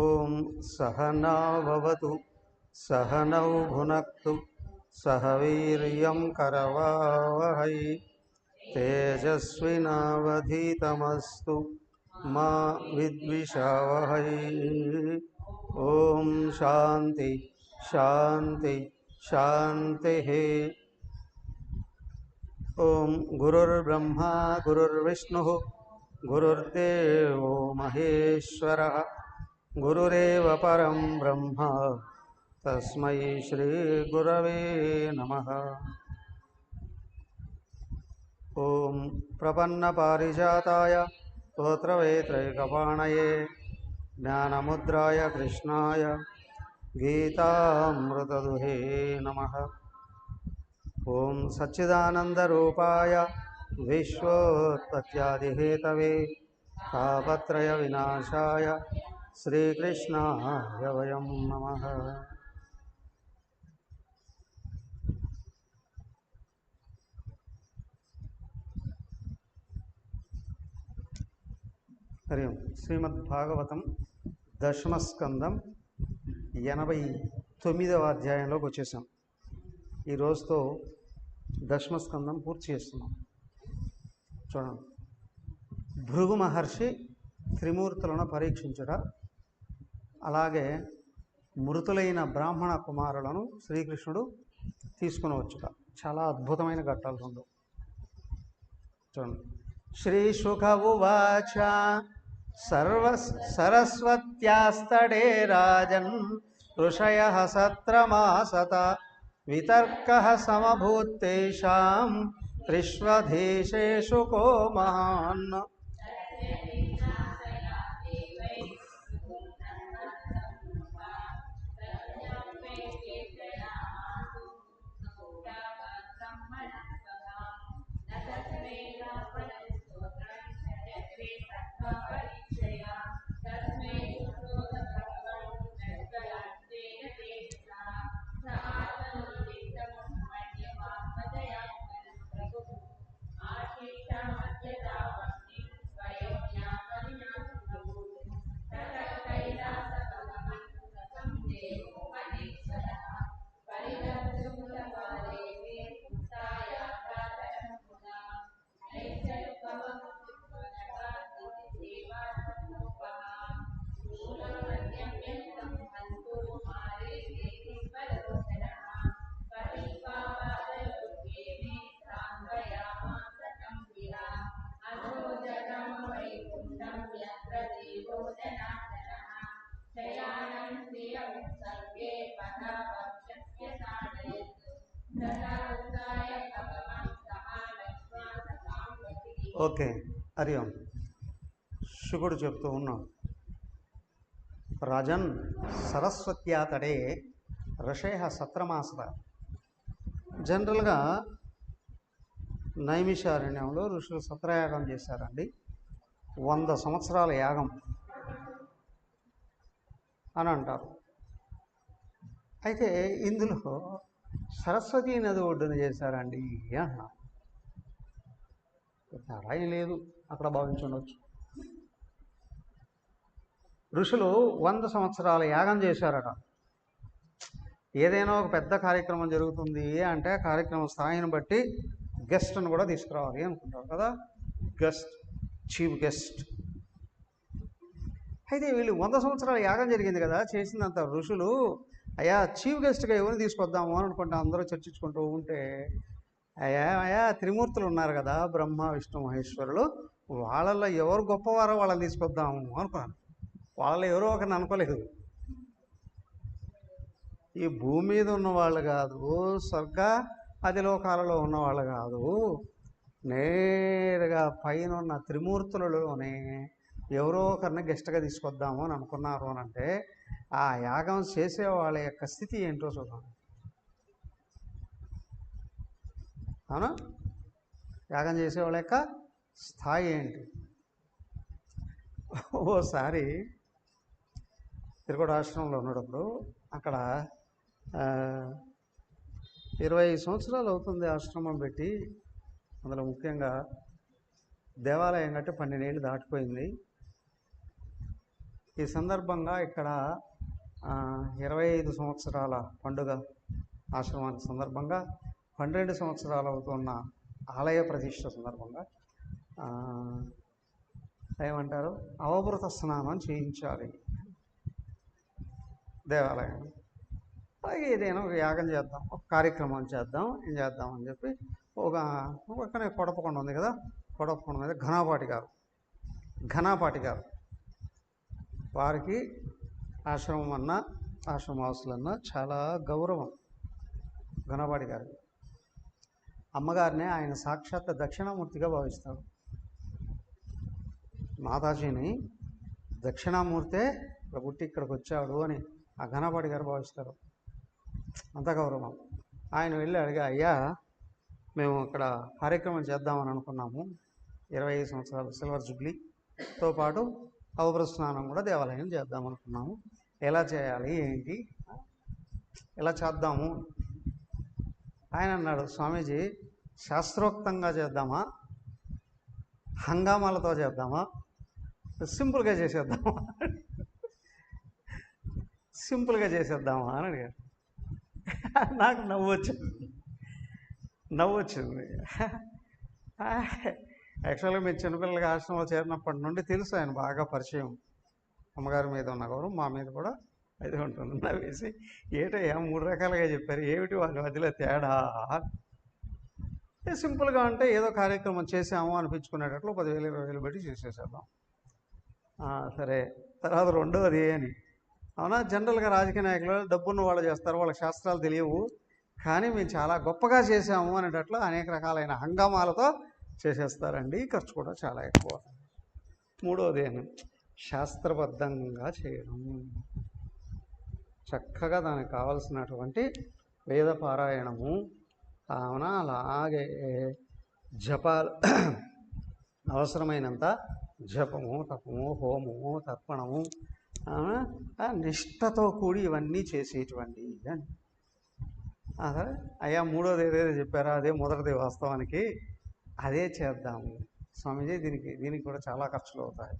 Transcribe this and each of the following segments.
ఓం సహనా భవతు సహనౌ భునక్తు సహ వీర్యం కరవావహై తేజస్వినావధీతమస్తు మా విద్విషావహై. ఓం శాంతి శాంతి శాంతి. ఓం గురుర్బ్రహ్మా గురుర్విష్ణుః గురుర్దేవో మహేశ్వరః గురురేవ పరం బ్రహ్మ తస్మై శ్రీ గురవే నమః. ఓం ప్రపన్న పారిజాతాయ స్తోత్రవేత్రైకపాణయే జ్ఞానముద్రాయ కృష్ణాయ గీతామృతదుహే నమః. ఓం సచ్చిదానందరూపాయ విశ్వోత్పత్యాదిహేతవే తాపత్రయ వినాశాయ శ్రీకృష్ణాయ వయం నమః. హరి ఓం. శ్రీమద్భాగవతం దశమస్కందం 89వ అధ్యాయంలోకి వచ్చేసాం. ఈ రోజుతో దశమస్కందం పూర్తి చేస్తున్నాం. చూడండి, భృగు మహర్షి త్రిమూర్తులను పరీక్షించుట, అలాగే మృతులైన బ్రాహ్మణ కుమారులను శ్రీకృష్ణుడు తీసుకుని వచ్చుట, చాలా అద్భుతమైన ఘట్టాలు రెండు. చూడండి, శ్రీ శుక ఉవాచ సరస్వత్యాస్తడే రాజన్ ఋషయః సత్రమాసత వితర్కః సమభూత్తేషాం త్రిష్వదేశేషు కో మహాన్. ఓకే, హరి ఓం. శుకుడు చెప్తూ ఉన్నాం, రాజన్ సరస్వత్యాతడే ఋషయ సత్రమాసత. జనరల్గా నైమిషారణ్యంలో ఋషులు సత్రయాగం చేశారండి. 100 సంవత్సరాల యాగం అని అంటారు. అయితే ఇందులో సరస్వతీ నది ఒడ్డున చేశారండి అన్నారు. తేడా ఏం లేదు, అక్కడ భావించుండవచ్చు. ఋషులు 100 సంవత్సరాల యాగం చేశారట. ఏదైనా ఒక పెద్ద కార్యక్రమం జరుగుతుంది అంటే కార్యక్రమం స్థాయిని బట్టి గెస్ట్ను కూడా తీసుకురావాలి అనుకుంటారు కదా, గెస్ట్, చీఫ్ గెస్ట్. అయితే వీళ్ళు 100 సంవత్సరాల యాగం జరిగింది కదా, చేసినంత ఋషులు అయ్యా చీఫ్ గెస్ట్గా ఎవరిని తీసుకొద్దాము అని అనుకుంటా అందరూ చర్చించుకుంటూ ఉంటే, అయ్యా త్రిమూర్తులు ఉన్నారు కదా, బ్రహ్మ విష్ణు మహేశ్వరులు, వాళ్ళల్లో ఎవరు గొప్పవారో వాళ్ళని తీసుకొద్దాము అనుకున్నాను. వాళ్ళలో ఎవరో ఒకరిని అనుకోలేదు. ఈ భూమి మీద ఉన్నవాళ్ళు కాదు, స్వర్గ అధిలోకాలలో ఉన్నవాళ్ళు కాదు, నేరుగా పైన ఉన్న త్రిమూర్తులలోనే ఎవరో ఒకరిని గెస్ట్గా తీసుకొద్దాము అని అనుకున్నారు అని అంటే ఆ యాగం చేసే వాళ్ళ యొక్క స్థితి ఏంటో చూద్దాం. అవునా? యాగం చేసే వాళ్ళ యొక్క స్థాయి ఏంటి? ఓసారి తిరుపతి ఆశ్రమంలో ఉన్నప్పుడు అక్కడ 20 సంవత్సరాలు అవుతుంది ఆశ్రమం పెట్టి. అందులో ముఖ్యంగా దేవాలయం కట్టి 12 ఏళ్ళు దాటిపోయింది. ఈ సందర్భంగా ఇక్కడ 25 సంవత్సరాల పండుగ ఆశ్రమానికి సందర్భంగా 12 సంవత్సరాలు అవుతున్న ఆలయ ప్రతిష్ఠ సందర్భంగా ఏమంటారు, అవభృత స్నానం చేయించాలి దేవాలయం. అలాగే ఏదైనా ఒక యాగం చేద్దాం, ఒక కార్యక్రమం చేద్దాం, ఏం చేద్దాం అని చెప్పి పక్కనే కొడపకొండ ఉంది కదా, కొడపకొండ మీద ఘనాపాటి గారు వారికి ఆశ్రమం అన్నా ఆశ్రమవాసులన్నా చాలా గౌరవం. ఘనపాటి గారికి అమ్మగారిని ఆయన సాక్షాత్ దక్షిణామూర్తిగా భావిస్తాడు. మాతాజీని దక్షిణామూర్తే ఇక్కడ పుట్టి ఇక్కడికి వచ్చాడు అని ఆ ఘనపాటి గారు భావిస్తారు. అంత గౌరవం. ఆయన వెళ్ళి అడిగా, అయ్యా మేము ఇక్కడ కార్యక్రమం చేద్దామని అనుకున్నాము, 25 సంవత్సరాలు సిల్వర్ జూబ్లీతో పాటు అవభృత స్నానం కూడా దేవాలయం చేద్దామనుకున్నాము, ఎలా చేయాలి ఏంటి, ఎలా చేద్దాము? ఆయన అన్నాడు, స్వామీజీ శాస్త్రోక్తంగా చేద్దామా, హంగామాలతో చేద్దామా, సింపుల్గా చేసేద్దామా అని అడిగాడు. నాకు నవ్వు వచ్చింది. యాక్చువల్గా మీరు చిన్నపిల్లలకి ఆశ్రమంలో చేరినప్పటి నుండి తెలుసు ఆయన బాగా పరిచయం. అమ్మగారి మీద ఉన్న గౌరవం మా మీద కూడా అది ఉంటుంది. నవ్వేసి ఏటయ్యా 3 రకాలుగా చెప్పారు, ఏమిటి వాళ్ళ మధ్యలో తేడా? సింపుల్గా అంటే ఏదో కార్యక్రమం చేసాము అనిపించుకునేటట్లు 10,000 20,000 పెట్టి చేసేసేద్దాం. సరే, తర్వాత రెండోది అని, అవునా, జనరల్గా రాజకీయ నాయకులు డబ్బున్న వాళ్ళు చేస్తారు, వాళ్ళకి శాస్త్రాలు తెలియవు, కానీ మేము చాలా గొప్పగా చేసాము అనేటట్లు అనేక రకాలైన హంగామాలతో చేసేస్తారండి, ఖర్చు కూడా చాలా ఎక్కువ. మూడోది అని శాస్త్రబద్ధంగా చేయడం, చక్కగా దానికి కావలసినటువంటి వేద పారాయణము, అవునా, అలాగే జపాలు అవసరమైనంత జపము, తపము, హోమము, తర్పణము, నిష్ఠతో కూడి ఇవన్నీ చేసేటువంటి అని. సరే అయ్యా, మూడోది ఏదైతే చెప్పారో అదే మొదటిది, వాస్తవానికి అదే చేద్దాము స్వామీజీ, దీనికి కూడా చాలా ఖర్చులు అవుతాయి.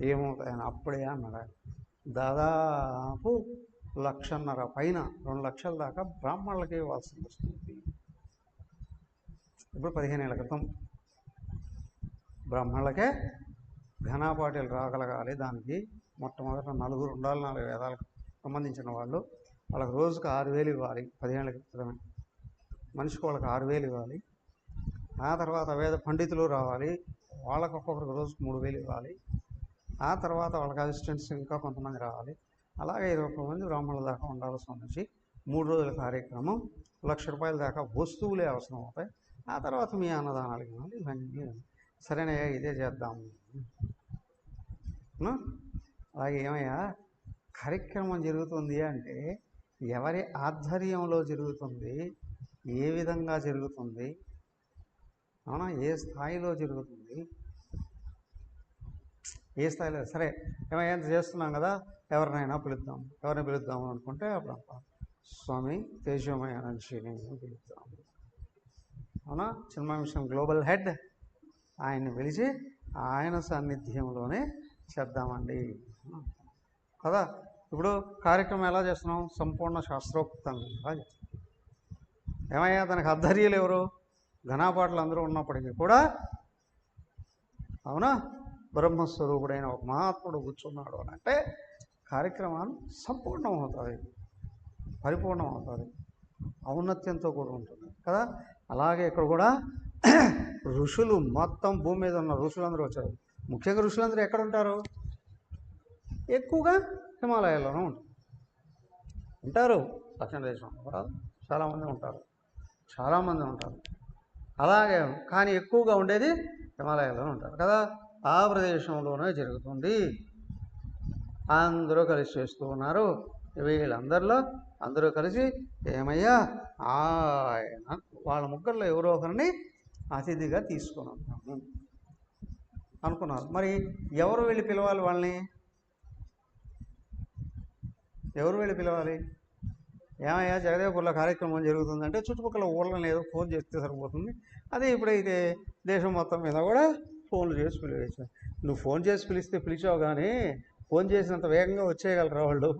ఏమవుతాయని అప్పుడే అన్నాడు. దాదాపు 1,50,000 పైన 2 లక్షల దాకా బ్రాహ్మణులకి ఇవ్వాల్సి వస్తుంది. ఇప్పుడు 15 ఏళ్ల క్రితం బ్రాహ్మణులకే ఘనాపాటీలు రాగలగాలి. దానికి మొట్టమొదట 4 ఉండాలి, 4 వేదాలకు సంబంధించిన వాళ్ళు. వాళ్ళకి రోజుకు 6,000 ఇవ్వాలి. 15 ఏళ్ల క్రితమే మనిషికి వాళ్ళకి 6,000 ఇవ్వాలి. ఆ తర్వాత వేద పండితులు రావాలి, వాళ్ళకు ఒక్కొక్కరికి రోజుకు 3,000 ఇవ్వాలి. ఆ తర్వాత వాళ్ళకి అసిస్టెంట్స్ ఇంకా కొంతమంది రావాలి. అలాగే 20 మంది బ్రాహ్మణుల దాకా ఉండాల్సి వచ్చి 3 రోజుల కార్యక్రమం, 1,00,000 రూపాయల దాకా వస్తువులే అవసరం అవుతాయి. ఆ తర్వాత మీ అన్నదానాలు ఇవ్వాలి. ఇవన్నీ సరేనయ్యా, ఇదే చేద్దాము. అలాగే ఏమయ్యా, కార్యక్రమం జరుగుతుంది అంటే ఎవరి ఆధ్వర్యంలో జరుగుతుంది, ఏ విధంగా జరుగుతుంది, అవునా, ఏ స్థాయిలో జరుగుతుంది, ఏ స్థాయిలో. సరే ఏమయ్యా, చేస్తున్నాం కదా, ఎవరిని పిలుద్దాము అనుకుంటే అప్పుడు స్వామి తేజోమయ అనంతశ్రీని పిలుద్దాము, అవునా, చిన్మయ మిషన్ గ్లోబల్ హెడ్ ఆయన్ని పిలిచి ఆయన సాన్నిధ్యంలోనే చేద్దామండి కదా. ఇప్పుడు కార్యక్రమం ఎలా చేస్తున్నాం? సంపూర్ణ శాస్త్రోక్తంగా చేస్తున్నాం. ఏమయ్యా, దానికి ఆధ్వర్యులు ఎవరు? ఘనాపాటలు అందరూ ఉన్నప్పటికీ కూడా, అవునా, బ్రహ్మస్వరూపుడైన ఒక మహాత్ముడు కూర్చున్నాడు అని అంటే కార్యక్రమాన్ని సంపూర్ణమవుతుంది, పరిపూర్ణమవుతుంది, ఔన్నత్యంతో కూడా ఉంటుంది కదా. అలాగే ఇక్కడ కూడా ఋషులు మొత్తం భూమి మీద ఉన్న ఋషులందరూ వచ్చారు. ముఖ్యంగా ఋషులందరూ ఎక్కడ ఉంటారు? ఎక్కువగా హిమాలయాల్లోనే ఉంటారు. దక్షిణ దేశంలో చాలామంది ఉంటారు. అలాగే కానీ ఎక్కువగా ఉండేది హిమాలయాల్లోనే ఉంటారు కదా. ఆ ప్రదేశంలోనే జరుగుతుంది. అందరూ కలిసి చేస్తూ ఉన్నారు. వీళ్ళందరిలో అందరూ కలిసి ఏమయ్యా ఆయన వాళ్ళ ముగ్గురులో ఎవరో ఒకరిని అతిథిగా తీసుకుని ఉన్నాము అనుకున్నారు. మరి ఎవరు వెళ్ళి పిలవాలి? వాళ్ళని ఎవరు వెళ్ళి పిలవాలి? ఏమయ్యా జగదేవపూర్లో కార్యక్రమం జరుగుతుందంటే చుట్టుపక్కల ఊళ్ళని ఏదో ఫోన్ చేస్తే సరిపోతుంది. అదే ఇప్పుడైతే దేశం మొత్తం మీద కూడా ఫోన్లు చేసి పిలిచేసారు. నువ్వు ఫోన్ చేసి పిలిస్తే పిలిచావు, కానీ ఫోన్ చేసినంత వేగంగా వచ్చేయగలరా వాళ్ళు?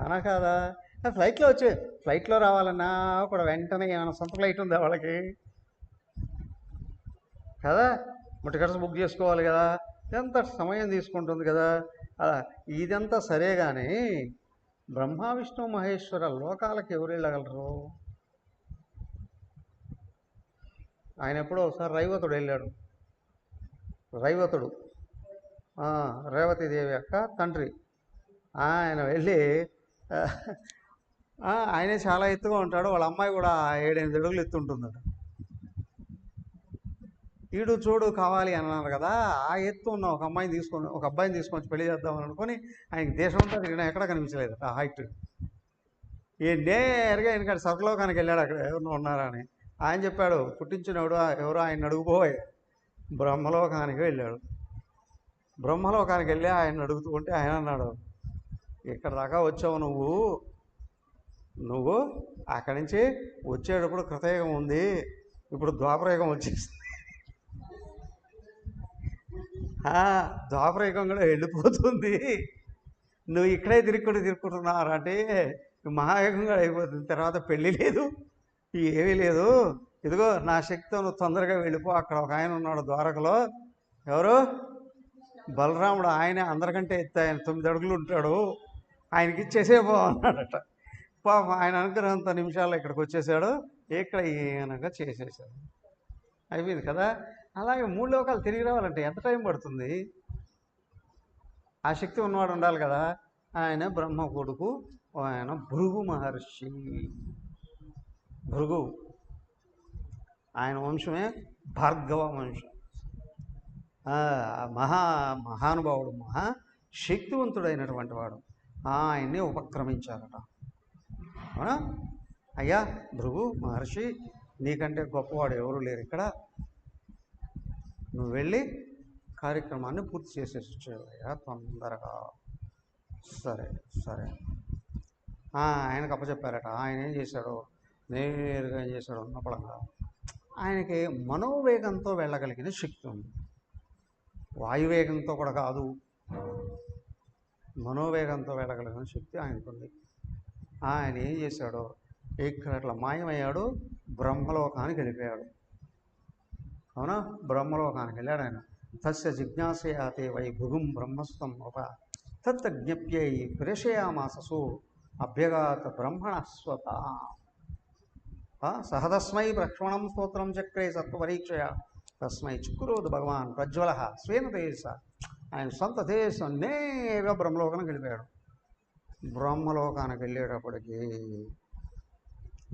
అనా కాదా? ఫ్లైట్లో రావాలన్నా కూడా వెంటనే ఏమైనా సొంత ఫ్లైట్ ఉందా వాళ్ళకి? కదా, టికెట్స్ బుక్ చేసుకోవాలి కదా, ఎంత సమయం తీసుకుంటుంది కదా. ఇదంతా సరే కానీ బ్రహ్మ విష్ణు మహేశ్వర లోకాలకు ఎవరు వెళ్ళగలరు? ఆయన ఎప్పుడో ఒకసారి రైవతుడు వెళ్ళాడు. రైవతుడు రేవతీదేవి యొక్క తండ్రి. ఆయన వెళ్ళి ఆయనే చాలా ఎత్తుగా ఉంటాడు. వాళ్ళ అమ్మాయి కూడా 7-8 అడుగులు ఎత్తు ఉంటుందట. ఈడు చూడు కావాలి అన్నారు కదా, ఆ ఎత్తు ఉన్న ఒక అబ్బాయిని తీసుకొని పెళ్లి చేద్దామని అనుకొని ఆయనకి దేశం అంతా తిరిగినా ఎక్కడ కనిపించలేదు ఆ హైట్. నేరుగా ఎందుకంటే స్వర్గలోకానికి వెళ్ళాడు, అక్కడ ఎవరినో ఉన్నారని. ఆయన చెప్పాడు, పుట్టించినవాడు ఎవరో ఆయన అడుగుపోయి బ్రహ్మలోకానికి వెళ్ళాడు. బ్రహ్మలోకానికి వెళ్ళి ఆయన అడుగుతూ ఉంటే ఆయన అన్నాడు, ఇక్కడ దాకా వచ్చావు నువ్వు అక్కడి నుంచి వచ్చేటప్పుడు కృతయుగం ఉంది, ఇప్పుడు ద్వాపరయుగం వచ్చేసింది. ద్వాపరయుగం కూడా వెళ్ళిపోతుంది, నువ్వు ఇక్కడే తిరుక్కుంటున్నారు అంటే మహాయుగం కూడా అయిపోతుంది. తర్వాత పెళ్ళి లేదు, ఏమీ లేదు. ఇదిగో నా శక్తితో నువ్వు తొందరగా వెళ్ళిపో. అక్కడ ఒక ఆయన ఉన్నాడు ద్వారకలో, ఎవరు? బలరాముడు. ఆయన అందరికంటే ఎత్తు, ఆయన 9 అడుగులు ఉంటాడు. ఆయనకి ఇచ్చేసేపో అన్నాడట. పాపం ఆయన అనుకున్నంత నిమిషాల్లో ఇక్కడికి వచ్చేసాడు. ఇక్కడ ఈయనగా చేసేసాడు, అయిపోయింది కదా. అలాగే 3 లోకాలు తిరిగి రావాలంటే ఎంత టైం పడుతుంది? ఆ శక్తి ఉన్నవాడు ఉండాలి కదా. ఆయన బ్రహ్మ కొడుకు, ఆయన భృగు మహర్షి. భృగు ఆయన వంశమే భార్గవ వంశం. మహానుభావుడు, శక్తివంతుడైనటువంటి వాడు. ఆయన్ని ఉపక్రమించారట. అవునా? అయ్యా భృగు మహర్షి, నీకంటే గొప్పవాడు ఎవరు లేరు ఇక్కడ, నువ్వు వెళ్ళి కార్యక్రమాన్ని పూర్తి చేసేసి వచ్చేవయ్యా తొందరగా. సరే ఆయనకు అప్పచెప్పారట. ఆయన ఏం చేశాడు? నేరుగా ఏం చేశాడు? ఉన్నపడంగా ఆయనకి మనోవేగంతో వెళ్ళగలిగిన శక్తి ఉంది. వాయువేగంతో కూడా కాదు, మనోవేగంతో వెళ్ళగలిగిన శక్తి ఆయనకుంది. ఆయన ఏం చేశాడు? ఇక్కడ అట్లా మాయమయ్యాడు, బ్రహ్మలోకానికి వెళ్ళిపోయాడు. అవునా? బ్రహ్మలోకానికి వెళ్ళాడు ఆయన. తస్య జిజ్ఞాసయాతే వై భృగుం బ్రహ్మస్తం ఒక తజ్ఞప్యై ప్రేషయామాససు అభ్యగాత బ్రహ్మణ స్వత సహదస్మై లక్ష్మణం స్తోత్రం చక్రే సత్వపరీక్షయ తస్మై చుక్కురోదు భగవాన్ ప్రజ్వల స్వేన దేశ. ఆయన సొంత దేశం నేరుగా బ్రహ్మలోకానికి వెళ్ళిపోయాడు. బ్రహ్మలోకానికి వెళ్ళేటప్పటికి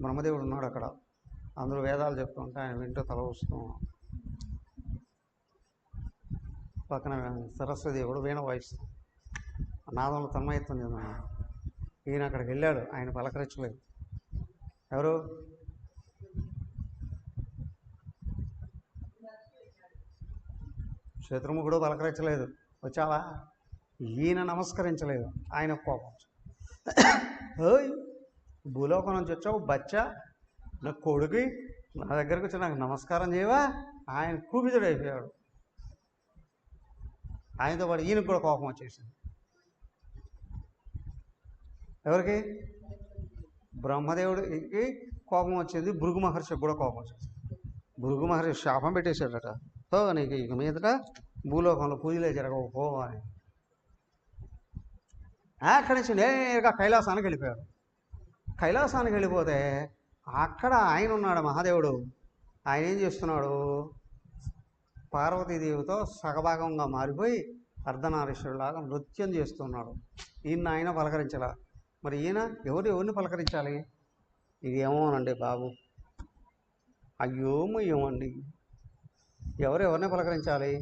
బ్రహ్మదేవుడు ఉన్నాడు అక్కడ. అందరూ వేదాలు చెప్తుంటే ఆయన వింటూ తల ఊస్తూ, పక్కన సరస్వదేవుడు వీణ వాయిస్తాం, నాదంలో తన్మయత్వం చెందాను. ఈయన అక్కడికి వెళ్ళాడు, ఆయన పలకరించలేదు. ఎవరు? శత్రుముఖుడు పలకరించలేదు. వచ్చావా? ఈయన నమస్కరించలేదు. ఆయన కోపం, ఓయ్ భూలోకం నుంచి వచ్చావు బచ్చా, నా కొడుకు నా దగ్గరకు వచ్చి నాకు నమస్కారం చేయవా? ఆయన కూపితుడైపోయాడు. ఆయనతో పాటు ఈయనకు కూడా కోపం వచ్చేసింది. ఎవరికి? బ్రహ్మదేవుడికి కోపం వచ్చింది, భృగు మహర్షికి కూడా కోపం వచ్చింది. భృగు మహర్షి శాపం పెట్టేశాడట, సో నీకు ఇక మీదట భూలోకంలో పూజలే జరగకపో అని. అక్కడి నుంచి నేరుగా కైలాసానికి వెళ్ళిపోయాడు. కైలాసానికి వెళ్ళిపోతే అక్కడ ఆయన ఉన్నాడు మహాదేవుడు. ఆయన ఏం చేస్తున్నాడు? పార్వతీదేవితో సగభాగంగా మారిపోయి అర్ధనారీశ్వరులాగా నృత్యం చేస్తున్నాడు. ఈయన ఆయన పలకరించాల. మరి ఈయన ఎవరిని పలకరించాలి? ఇది ఏమోనండి బాబు, అయ్యోమయ్యోమండి. ఎవరిని పలకరించాలి?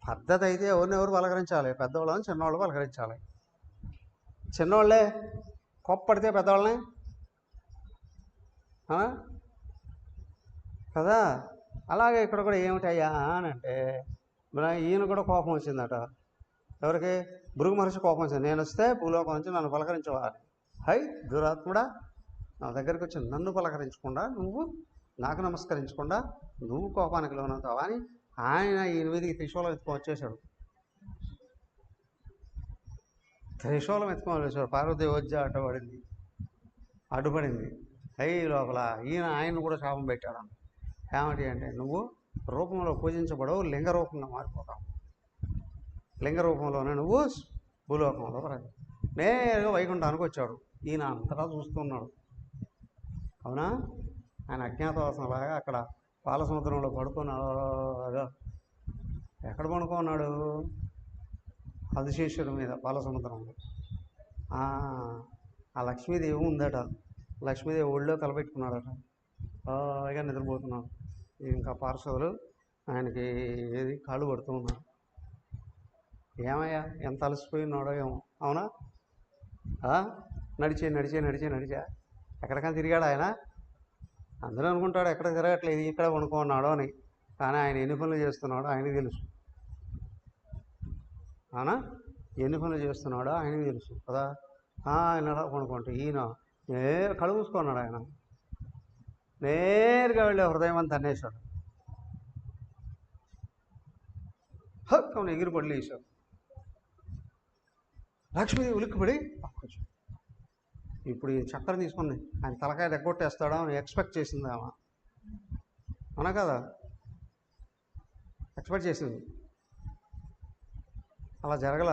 పద్ధతి అయితే ఎవరు పలకరించాలి? పెద్దవాళ్ళని చిన్నవాళ్ళు పలకరించాలి. చిన్నవాళ్ళే కోప్పడితే పెద్దవాళ్ళని కదా. అలాగే ఇక్కడ కూడా ఏమిటయ్యా అని అంటే, ఈయన కూడా కోపం వచ్చిందట. ఎవరికి? భృగు మహర్షి కోపం వచ్చింది. నేను వస్తే భూలోకం నుంచి నన్ను పలకరించేవారు. హై దురాత్ముడా, నా దగ్గరికి వచ్చి నన్ను పలకరించకుండా, నువ్వు నాకు నమస్కరించకుండా నువ్వు కోపానికి లోనవుతావా అని ఆయన ఈయన మీదకి త్రిశూలం ఎత్తుకొని వచ్చేసాడు. త్రిశూలం ఎత్తుకొని వచ్చాడు. పార్వతీదేవి వచ్చి అడ్డుపడింది. లోపల ఆయన కూడా శాపం పెట్టాడు. ఏమిటి అంటే, నువ్వు రూపంలో పూజించబడవు, లింగ రూపంగా మారిపోతావు. లింగ రూపంలోనే నువ్వు భూలోకంలో నేరుగా వైకుంఠానికి వచ్చాడు. ఈయన అంతటా చూస్తున్నాడు. అవునా? ఆయన అజ్ఞాతవాసంలాగా అక్కడ పాలసముద్రంలో పడుకున్నాడు. ఎక్కడ పడుకున్నాడు? ఆదిశేషుడి మీద పాలసముద్రంలో. ఆ లక్ష్మీదేవి ఉందట. లక్ష్మీదేవి ఒళ్ళో తలపెట్టుకున్నాడట. ఇక నిద్రపోతున్నాడు. ఇంకా పార్షదులు ఆయనకి కాళ్ళు పడుతూ ఉన్నారు. ఏమయ్యా ఎంత అలసిపోయినాడో ఏమో. అవునా? నడిచా ఎక్కడికైనా తిరిగాడు ఆయన. అందరూ అనుకుంటాడు ఎక్కడ తిరగట్లేదు, ఇక్కడ కొనుక్కున్నాడు అని. కానీ ఆయన ఎన్ని పనులు చేస్తున్నాడో ఆయనకి తెలుసు. అవునా? ఎన్ని పనులు చేస్తున్నాడో ఆయనకి తెలుసు కదా. ఆయన కొనుక్కుంటూ ఈయన కళ్ళు మూసుకున్నాడు. ఆయన నేరుగా వెళ్ళే హృదయం అంతా అన్నేశాడు. హక్కుని ఎగిరి పడి లేచాడు. లక్ష్మీదేవి ఉలిక్కిపడి ఇప్పుడు ఈ చక్రం తీసుకుంది ఆయన తలకాయ దగ్గొట్టేస్తాడా అని ఎక్స్పెక్ట్ చేసింది ఆమె. అవునా కదా? ఎక్స్పెక్ట్ చేసింది. అలా జరగల.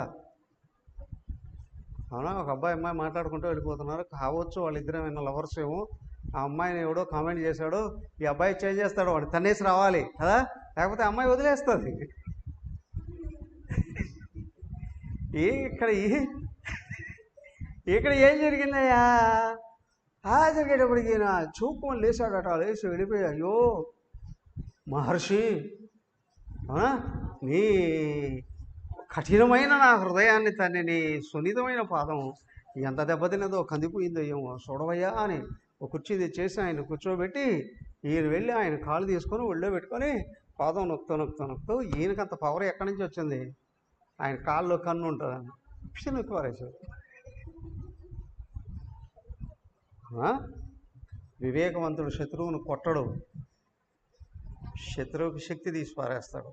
అవునా? ఒక అమ్మాయి మాట్లాడుకుంటూ వెళ్ళిపోతున్నారు. కావచ్చు వాళ్ళిద్దరం విన్న లవర్స్ ఏమో. ఆ అమ్మాయిని ఎవడో కామెంట్ చేశాడు, ఈ అబ్బాయి చేంజ్ చేస్తాడు, వాడు తన్నేసి రావాలి కదా, లేకపోతే అమ్మాయి వదిలేస్తుంది. ఇక్కడ ఏం జరిగిందయ్యా? జరిగేటప్పటికి ఈయన చూపుకొని లేచాడట. లేచి వెళ్ళిపోయి, అయ్యో మహర్షి, నీ కఠినమైన నా హృదయాన్ని తన్ని నీ సున్నితమైన పాదం ఎంత దెబ్బతిన్నదో, కందిపోయిందో ఏమో చూడవయ్యా అని ఒక కుర్చీ తెచ్చేసి ఆయన కూర్చోబెట్టి ఈయన వెళ్ళి ఆయన కాళ్ళు తీసుకొని ఒళ్ళో పెట్టుకొని పాదం నొక్కుతూ ఈయనకంత పవర్ ఎక్కడి నుంచి వచ్చింది? ఆయన కాళ్ళు కన్ను ఉంటుందని నొక్కి పారేశాడు. వివేకవంతుడు శత్రువును కొట్టడు, శత్రువుకి శక్తి తీసి పారేస్తాడు.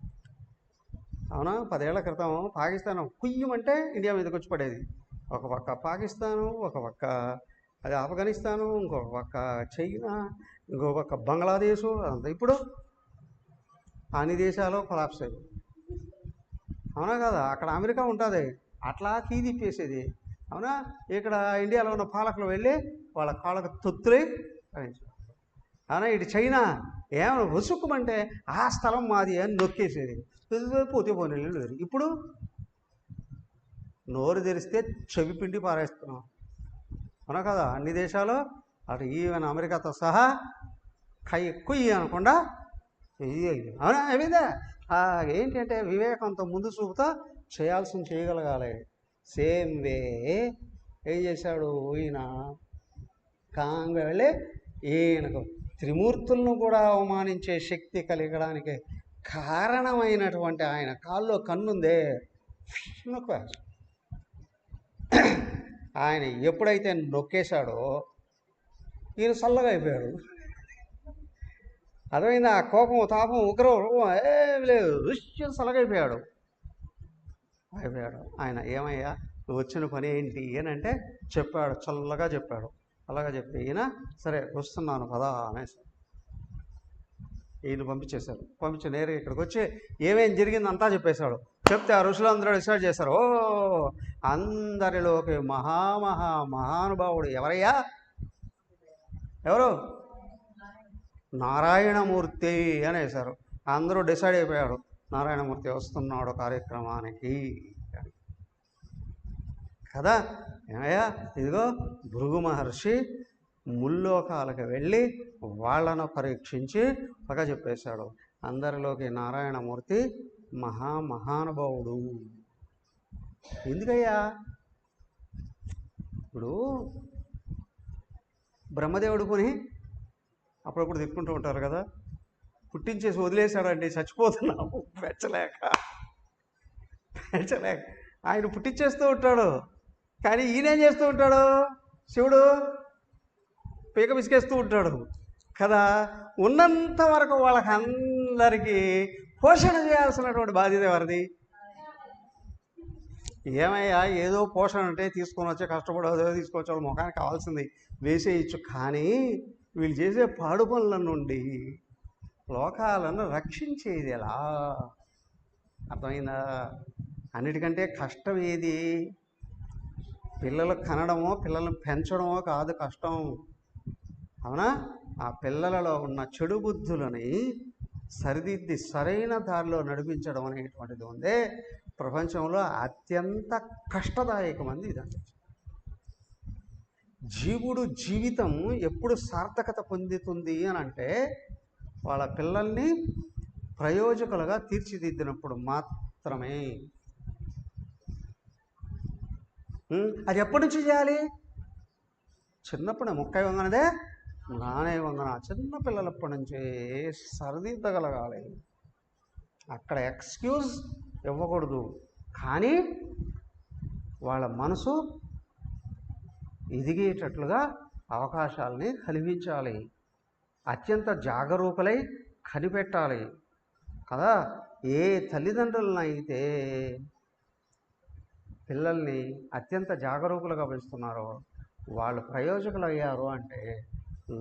అవునా? 10 ఏళ్ల క్రితం పాకిస్తాన్ కుయ్యమంటే ఇండియా మీదకి వచ్చి పడేది. ఒక పక్క పాకిస్తాను, ఒక పక్క అది ఆఫ్ఘనిస్తాను, ఇంకొక పక్క చైనా, ఇంకొక పక్క బంగ్లాదేశు. అంతా ఇప్పుడు అన్ని దేశాలు కొలాప్స్ అయ్యాయి. అవునా కదా? అక్కడ అమెరికా ఉంటుంది, అట్లా కీ తిప్పేసేది. అవునా? ఇక్కడ ఇండియాలో ఉన్న పాలకులు వెళ్ళి వాళ్ళ కాళ్ళకు తొత్తులై. అవునా? ఇటు చైనా ఏమైనా వసుకుమంటే ఆ స్థలం మాది అని నొక్కేసేది. పోతే పోనీళ్ళు లేరు. ఇప్పుడు నోరు తెరిస్తే చెవి పిండి పారేస్తున్నాం. అవునా కదా? అన్ని దేశాలు అటు ఈవెన్ అమెరికాతో సహా కుయ్యి అనకుండా అవునా ఏమైందా? ఏంటంటే వివేకంతో ముందు చూపుతో చేయాల్సింది చేయగలగాలి. సేమ్ వే ఏం చేశాడు ఈయన? కాంగా వెళ్ళి ఈయనకు త్రిమూర్తులను కూడా అవమానించే శక్తి కలిగడానికి కారణమైనటువంటి ఆయన కాల్లో కన్నుందే ఆయన ఎప్పుడైతే నొక్కేశాడో ఈయన చల్లగా అయిపోయాడు. అర్థమైంది? ఆ కోపం, తాపం, ఉగ్రం ఏమి లేదు, రుష్యం చల్లగైపోయాడు. ఆయన ఏమయ్యా నువ్వు వచ్చిన పని ఏంటి అని అంటే చెప్పాడు, చల్లగా చెప్పాడు. అలాగా చెప్తే ఈయన సరే వస్తున్నాను పదా అనేసి ఈయన పంపించేశారు. పంపించి నేరుగా ఇక్కడికి వచ్చి ఏమేం జరిగిందంతా చెప్పేశాడు. చెప్తే ఆ ఋషులందరూ డిసైడ్ చేశారు, ఓ అందరిలోకి మహానుభావుడు ఎవరయ్యా? ఎవరు? నారాయణమూర్తి అనేసారు. అందరూ డిసైడ్ అయిపోయాడు, నారాయణమూర్తి వస్తున్నాడు కార్యక్రమానికి కదా. ఏమయ్యా, ఇదిగో భృగు మహర్షి ముల్లోకాలకు వెళ్ళి వాళ్ళను పరీక్షించి ఒక చెప్పేశాడు, అందరిలోకి నారాయణమూర్తి మహానుభావుడు. ఎందుకయ్యా, ఇప్పుడు బ్రహ్మదేవుడు కొని అప్పుడప్పుడు తిట్టుకుంటూ ఉంటారు కదా, పుట్టించేసి వదిలేశాడండి, చచ్చిపోతున్నాము పెంచలేక. ఆయన పుట్టించేస్తూ ఉంటాడు, కానీ ఈయనేం చేస్తూ ఉంటాడు, శివుడు పీక పిసికేస్తూ ఉంటాడు కదా. ఉన్నంత వరకు వాళ్ళకి అందరికీ పోషణ చేయాల్సినటువంటి బాధ్యత ఎవరిది? ఏమయ్యా, ఏదో పోషణ అంటే తీసుకొని వచ్చే కష్టపడేదో తీసుకొచ్చే వాళ్ళు ముఖానికి కావాల్సింది వేసేయచ్చు, కానీ వీళ్ళు చేసే పాడు పనుల నుండి లోకాలను రక్షించేది ఎలా? అర్థమైందా? అన్నిటికంటే కష్టం ఏది? పిల్లలు కనడమో పిల్లలను పెంచడమో కాదు కష్టం, అవునా? ఆ పిల్లలలో ఉన్న చెడు బుద్ధులని సరిదిద్ది సరైన దారిలో నడిపించడం అనేటువంటిది ఉందే ప్రపంచంలో అత్యంత కష్టదాయకమైనది ఇదండి. జీవుడు జీవితం ఎప్పుడు సార్థకత పొందుతుంది అని అంటే వాళ్ళ పిల్లల్ని ప్రయోజకులుగా తీర్చిదిద్దినప్పుడు మాత్రమే. అది ఎప్పటి నుంచి చేయాలి? చిన్నప్పుడే ముక్కై వంగనదే నానే వంగన, చిన్నపిల్లలప్పటి నుంచి సరిదిద్దగలగాలి. అక్కడ ఎక్స్క్యూజ్ ఇవ్వకూడదు, కానీ వాళ్ళ మనసు ఎదిగేటట్లుగా అవకాశాలని కల్పించాలి. అత్యంత జాగరూకులై కనిపెట్టాలి కదా. ఏ తల్లిదండ్రులనైతే పిల్లల్ని అత్యంత జాగరూకులుగా పెంచుతున్నారో వాళ్ళు ప్రయోజకులు అయ్యారు అంటే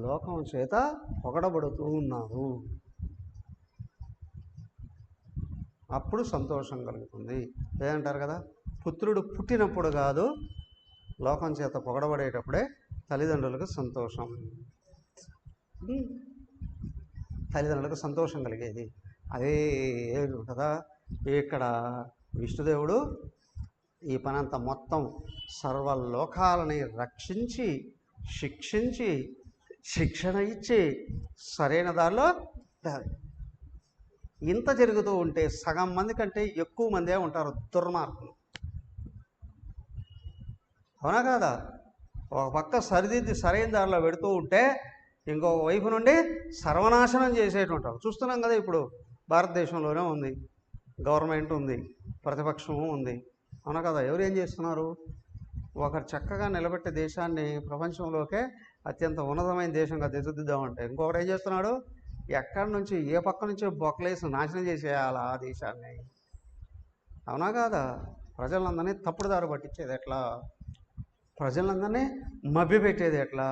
లోకం చేత పొగడబడుతూ ఉన్నారు. అప్పుడు సంతోషం కలుగుతుంది. ఏదంటారు కదా, పుత్రుడు పుట్టినప్పుడు కాదు, లోకం చేత పొగడబడేటప్పుడే తల్లిదండ్రులకు సంతోషం. తల్లిదండ్రులకు సంతోషం కలిగేది అదే కదా. ఇక్కడ విష్ణుదేవుడు ఈ పనంతా మొత్తం సర్వలోకాలని రక్షించి శిక్షించి శిక్షణ ఇచ్చి సరైన దారిలో ఇంత జరుగుతూ ఉంటే సగం మంది కంటే ఎక్కువ మందే ఉంటారు దుర్మార్గులు, అవునా కాదా? ఒక పక్క సరిదిద్ది సరైన దారిలో పెడుతూ ఉంటే ఇంకొక వైపు నుండి సర్వనాశనం చేసేటుంటారు. చూస్తున్నాం కదా, ఇప్పుడు భారతదేశంలోనే ఉంది, గవర్నమెంట్ ఉంది, ప్రతిపక్షము ఉంది, అవునా కదా. ఎవరు ఏం చేస్తున్నారు? ఒకరు చక్కగా నిలబెట్టే దేశాన్ని ప్రపంచంలోకే అత్యంత ఉన్నతమైన దేశంగా తీర్చిదిద్దామంటే ఇంకొకరు ఏం చేస్తున్నాడు? ఎక్కడి నుంచి ఏ పక్క నుంచో బొక్కలేసి నాశనం చేసేయాలా ఆ దేశాన్ని, అవునా కాదా. ప్రజలందరినీ తప్పుడుదారు పట్టించేది ఎట్లా? ప్రజలందరినీ మభ్యపెట్టేది ఎట్లా?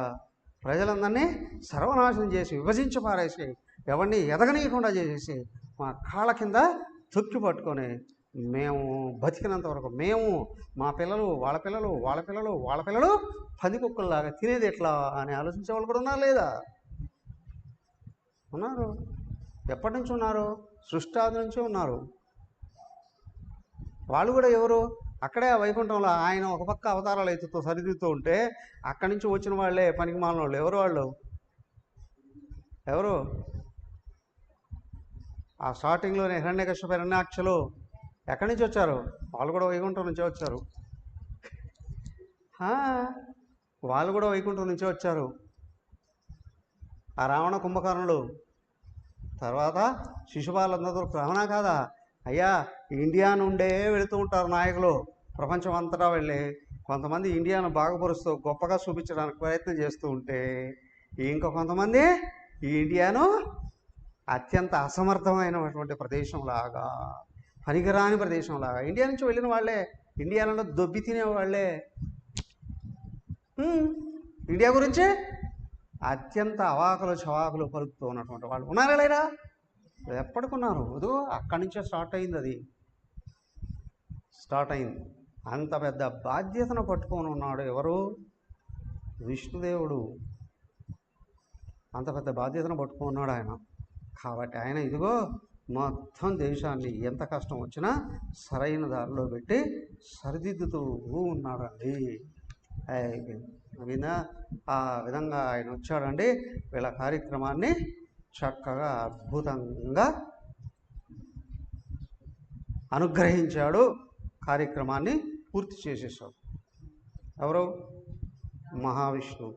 ప్రజలందరినీ సర్వనాశనం చేసి విభజించి పారేసి ఎవరిని ఎదగనీయకుండా చేసేసి మా కాళ్ళ కింద తొక్కి పట్టుకొని మేము బతికినంత వరకు మేము, మా పిల్లలు, వాళ్ళ పిల్లలు, వాళ్ళ పిల్లలు, వాళ్ళ పిల్లలు పందికొక్కుల్లాగా తినేది ఎట్లా అని ఆలోచించే వాళ్ళు కూడా ఉన్నారు లేదా? ఉన్నారు. ఎప్పటి నుంచి ఉన్నారు? సృష్టాది నుంచి ఉన్నారు. వాళ్ళు కూడా ఎవరు? అక్కడే ఆ వైకుంఠంలో ఆయన ఒక పక్క అవతారాలు ఎత్తుతూ సరిదిద్దుతూ ఉంటే అక్కడి నుంచి వచ్చిన వాళ్ళే పనికి మాలిన వాళ్ళు. ఎవరు వాళ్ళు? ఎవరు? ఆ స్టార్టింగ్లోనే హిరణ్యకశ్యప హిరణ్యాక్షులు ఎక్కడి నుంచి వచ్చారు? వాళ్ళు కూడా వైకుంఠం నుంచే వచ్చారు. వాళ్ళు కూడా వైకుంఠం నుంచే వచ్చారు. ఆ రావణ కుంభకర్ణులు తర్వాత శిశుపాలందరూ రావణ కాదా? అయ్యా, ఇండియా నుండే వెళుతూ ఉంటారు నాయకులు ప్రపంచం అంతటా వెళ్ళి. కొంతమంది ఇండియాను బాగుపరుస్తూ గొప్పగా చూపించడానికి ప్రయత్నం చేస్తూ ఉంటే ఇంకో కొంతమంది ఈ ఇండియాను అత్యంత అసమర్థమైనటువంటి ప్రదేశంలాగా, పనికిరాని ప్రదేశంలాగా, ఇండియా నుంచి వెళ్ళిన వాళ్ళే, ఇండియాలో దొబ్బి తినేవాళ్లే, ఇండియా గురించి అత్యంత అవాకులు చవాకులు పలుకుతూ ఉన్నటువంటి వాళ్ళు ఉన్నారా లేరా? ఎప్పటికున్నారు? అదో అక్కడి నుంచే స్టార్ట్ అయింది. అది స్టార్ట్ అయింది. అంత పెద్ద బాధ్యతను పట్టుకొని ఉన్నాడు ఎవరు? విష్ణుదేవుడు. అంత పెద్ద బాధ్యతను పట్టుకున్నాడు ఆయన. కాబట్టి ఆయన ఇదిగో మొత్తం దేశాన్ని ఎంత కష్టం వచ్చినా సరైన దారిలో పెట్టి సరిదిద్దుతూ ఉన్నాడండి. అయినా ఆ విధంగా ఆయన వచ్చాడండి. వీళ్ళ కార్యక్రమాన్ని చక్కగా అద్భుతంగా అనుగ్రహించాడు. కార్యక్రమాన్ని పూర్తి చేసేసాడు. ఎవరు? మహావిష్ణు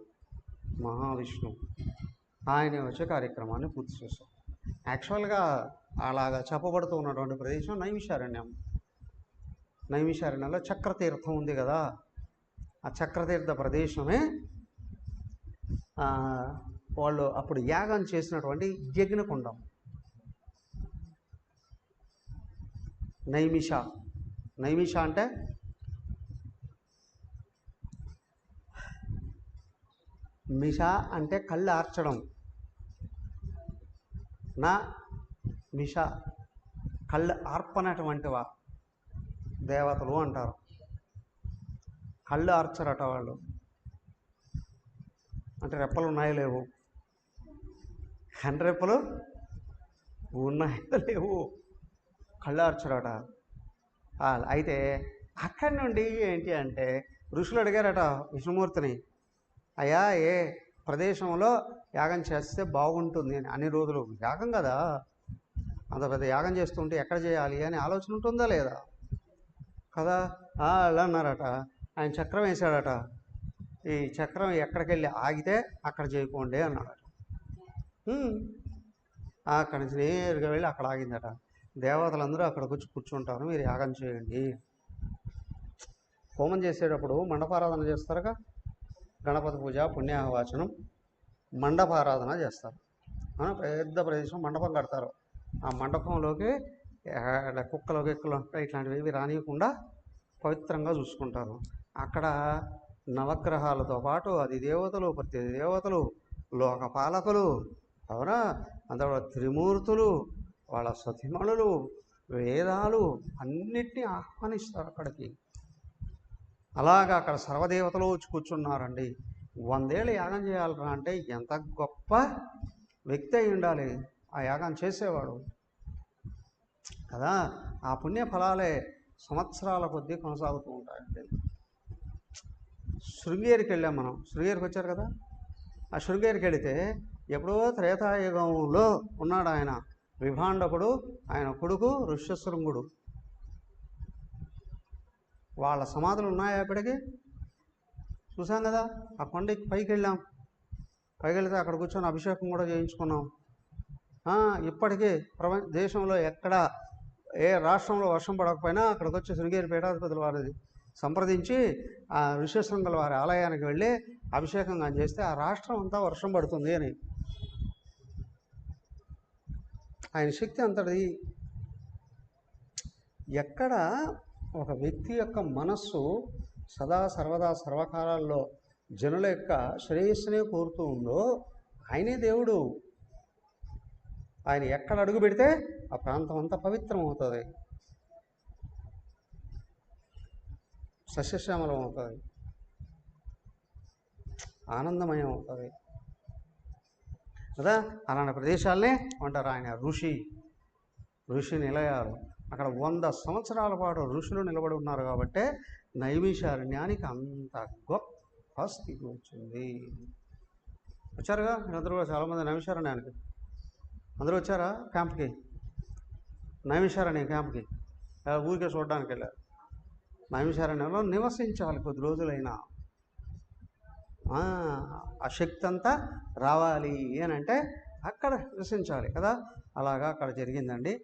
ఆయన వచ్చే కార్యక్రమాన్ని పూర్తి చేశాడు. యాక్చువల్గా అలాగా చెప్పబడుతూ ఉన్నటువంటి ప్రదేశం నైమిషారణ్యం. నైమిషారణ్యంలో చక్రతీర్థం ఉంది కదా, ఆ చక్రతీర్థ ప్రదేశమే వాళ్ళు అప్పుడు యాగం చేసినటువంటి యజ్ఞకుండం. నైమిష అంటే మిష అంటే కళ్ళు ఆర్చడం, నా మిష కళ్ళు ఆర్పనటువంటివా దేవతలు అంటారు. కళ్ళు ఆర్చరట వాళ్ళు. అంటే రెప్పలు ఉన్నాయో లేవు, కండ్రెప్పలు ఉన్నాయో లేవు, కళ్ళు ఆర్చరట. అయితే అక్కడి నుండి ఏంటి అంటే ఋషులు అడిగారట విష్ణుమూర్తిని, అయ్యా ఏ ప్రదేశంలో యాగం చేస్తే బాగుంటుంది అని. అన్ని రోజులు యాగం కదా, అంత పెద్ద యాగం చేస్తుంటే ఎక్కడ చేయాలి అని ఆలోచన ఉంటుందా లేదా కదా. అలా అన్నారట. ఆయన చక్రం వేశాడట. ఈ చక్రం ఎక్కడికి వెళ్ళి ఆగితే అక్కడ చేయకోండి అన్నాడట. అక్కడి నుంచి నేరుగా వెళ్ళి అక్కడ ఆగిందట. దేవతలందరూ అక్కడికి వచ్చి కూర్చుంటారు, మీరు యాగం చేయండి. హోమం చేసేటప్పుడు మండపారాధన చేస్తారుగా, గణపతి పూజ, పుణ్యాహవాచనం, మండపారాధన చేస్తారు. పెద్ద ప్రదేశం మండపం కడతారు. ఆ మండపంలోకి కుక్కలు గిక్కలు ఇట్లాంటివి రానియకుండా పవిత్రంగా చూసుకుంటారు. అక్కడ నవగ్రహాలతో పాటు అది దేవతలు, ప్రతి దేవతలు, లోకపాలకులు, అవునా, అందులో త్రిమూర్తులు, వాళ్ళ సతిమణులు, వేదాలు అన్నిటినీ ఆహ్వానిస్తారు అక్కడికి. అలాగా అక్కడ సర్వదేవతలు వచ్చి కూర్చున్నారండి. 100 ఏళ్ళు యాగం చేయాలరా అంటే ఎంత గొప్ప వ్యక్తి అయి ఉండాలి ఆ యాగం చేసేవాడు కదా. ఆ పుణ్య ఫలాలే సంవత్సరాల కొద్దీ కొనసాగుతూ ఉంటాయండి. శృంగేరికి వెళ్ళాం మనం. శృంగేరికి వచ్చారు కదా. ఆ శృంగేరికి వెళితే ఎప్పుడో త్రేతాయుగంలో ఉన్నాడు ఆయన, విభాండకుడు, ఆయన కొడుకు ఋష్యశృంగుడు. వాళ్ళ సమాధులు ఉన్నాయా ఇప్పటికీ? చూసాం కదా. ఆ కొండకి పైకి వెళ్ళాం. పైకి వెళితే అక్కడ కూర్చొని అభిషేకం కూడా చేయించుకున్నాం. ఇప్పటికీ దేశంలో ఎక్కడ ఏ రాష్ట్రంలో వర్షం పడకపోయినా అక్కడికి వచ్చి శృంగేరి పీఠాధిపతుల వారిది సంప్రదించి ఆ ఋష్యశృంగుల వారి ఆలయానికి వెళ్ళి అభిషేకంగా చేస్తే ఆ రాష్ట్రం అంతా వర్షం పడుతుంది అని. ఆయన శక్తి అంతటి. ఎక్కడ ఒక వ్యక్తి యొక్క మనస్సు సదా సర్వదా సర్వకాలాల్లో జనుల యొక్క శ్రేయస్సునే కోరుతూ ఉందో ఆయనే దేవుడు. ఆయన ఎక్కడ అడుగు పెడితే ఆ ప్రాంతం అంతా పవిత్రం అవుతుంది, సస్యశ్యామలం అవుతుంది, ఆనందమయం అవుతుంది కదా. అలాంటి ప్రదేశాలనే అంటారు ఆయన ఋషి నిలయాలు. అక్కడ 100 సంవత్సరాల పాటు ఋషులు నిలబడి ఉన్నారు కాబట్టి నైమిషారణ్యానికి అంత గొప్ప స్థితి వచ్చింది. వచ్చారుగా మీరందరూ కూడా చాలామంది నైమిషారణ్యానికి అందరూ వచ్చారా? క్యాంప్కి, నైమిషారణ్యం క్యాంప్కి ఊరికే చూడడానికి వెళ్ళారు. నైమిషారణ్యంలో నివసించాలి కొద్ది రోజులైనా. ఆ శక్తి అంతా రావాలి అని అంటే అక్కడ నివసించాలి కదా. అలాగా అక్కడ జరిగిందండి.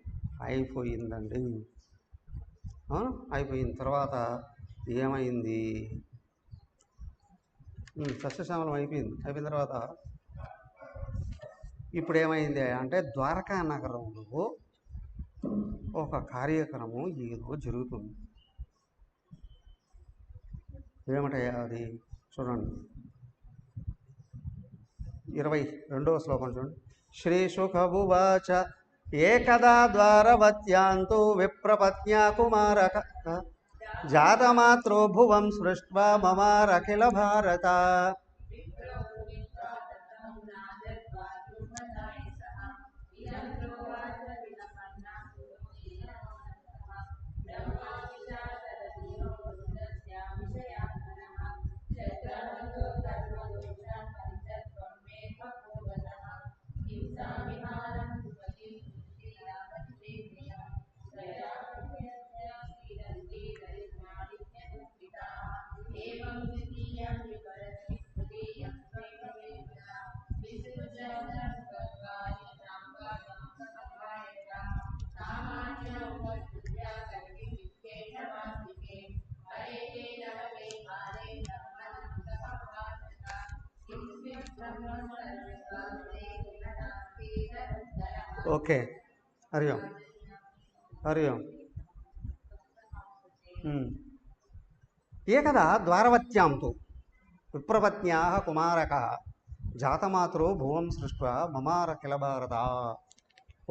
అయిపోయిందండి. అయిపోయిన తర్వాత ఏమైంది? సస్యశ్యామలం అయిపోయిన తర్వాత ఇప్పుడు ఏమైంది అంటే ద్వారకా నగరంలో ఒక కార్యక్రమం ఏదో జరుగుతుంది. ఏమిటయ్యా అది? చూడండి 22వ శ్లోకం చూడండి. శ్రీ శుకబువాచ ఏకదా ద్వారవత్యాంతో విప్రపత్న్యా కుమారక జాతమాత్రో భువం సృష్ట్వా మమారఖిల భారత ఓకే. హరి ఓం. హరి ఓం. ఏకదా ద్వారవత్యాం తు విప్రపత్న్యా కుమారక జాతమాతరో భువం సృష్ట్వా మమార కిల భారత.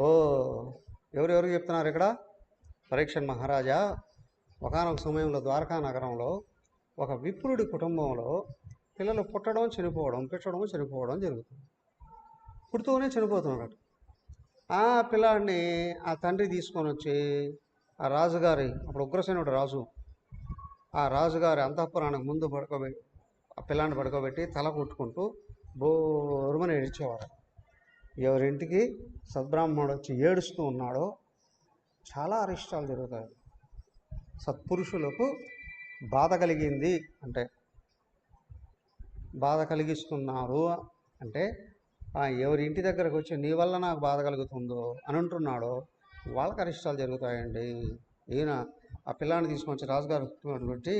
ఓ, ఎవరెవరు చెప్తున్నారు ఇక్కడ? పరీక్షన్ మహారాజా, ఒకానొక సమయంలో ద్వారకా నగరంలో ఒక విప్రుడి కుటుంబంలో పిల్లలు పుట్టడం చనిపోవడం జరుగుతుంది. పుడుతూనే చనిపోతున్నాడు. ఆ పిల్లాడిని ఆ తండ్రి తీసుకొని వచ్చి ఆ రాజుగారి, అప్పుడు ఉగ్రసేనుడు రాజు, ఆ రాజుగారి అంతఃపురానికి ముందు ఆ పిల్లాన్ని పడుకోబెట్టి తల కొట్టుకుంటూ బోరుమని ఏడ్చేవాడు. ఎవరింటికి సద్బ్రాహ్మణుడు వచ్చి ఏడుస్తూ ఉన్నాడో చాలా అరిష్టాలు జరుగుతాయి. సత్పురుషులకు బాధ కలిగింది అంటే, బాధ కలిగిస్తున్నారు అంటే, ఎవరి ఇంటి దగ్గరకు వచ్చి నీ వల్ల నాకు బాధ కలుగుతుందో అని అంటున్నాడో వాళ్ళకి అరిష్టాలు జరుగుతాయండి. ఈయన ఆ పిల్లాన్ని తీసుకొచ్చి రాజుగారు పెట్టి,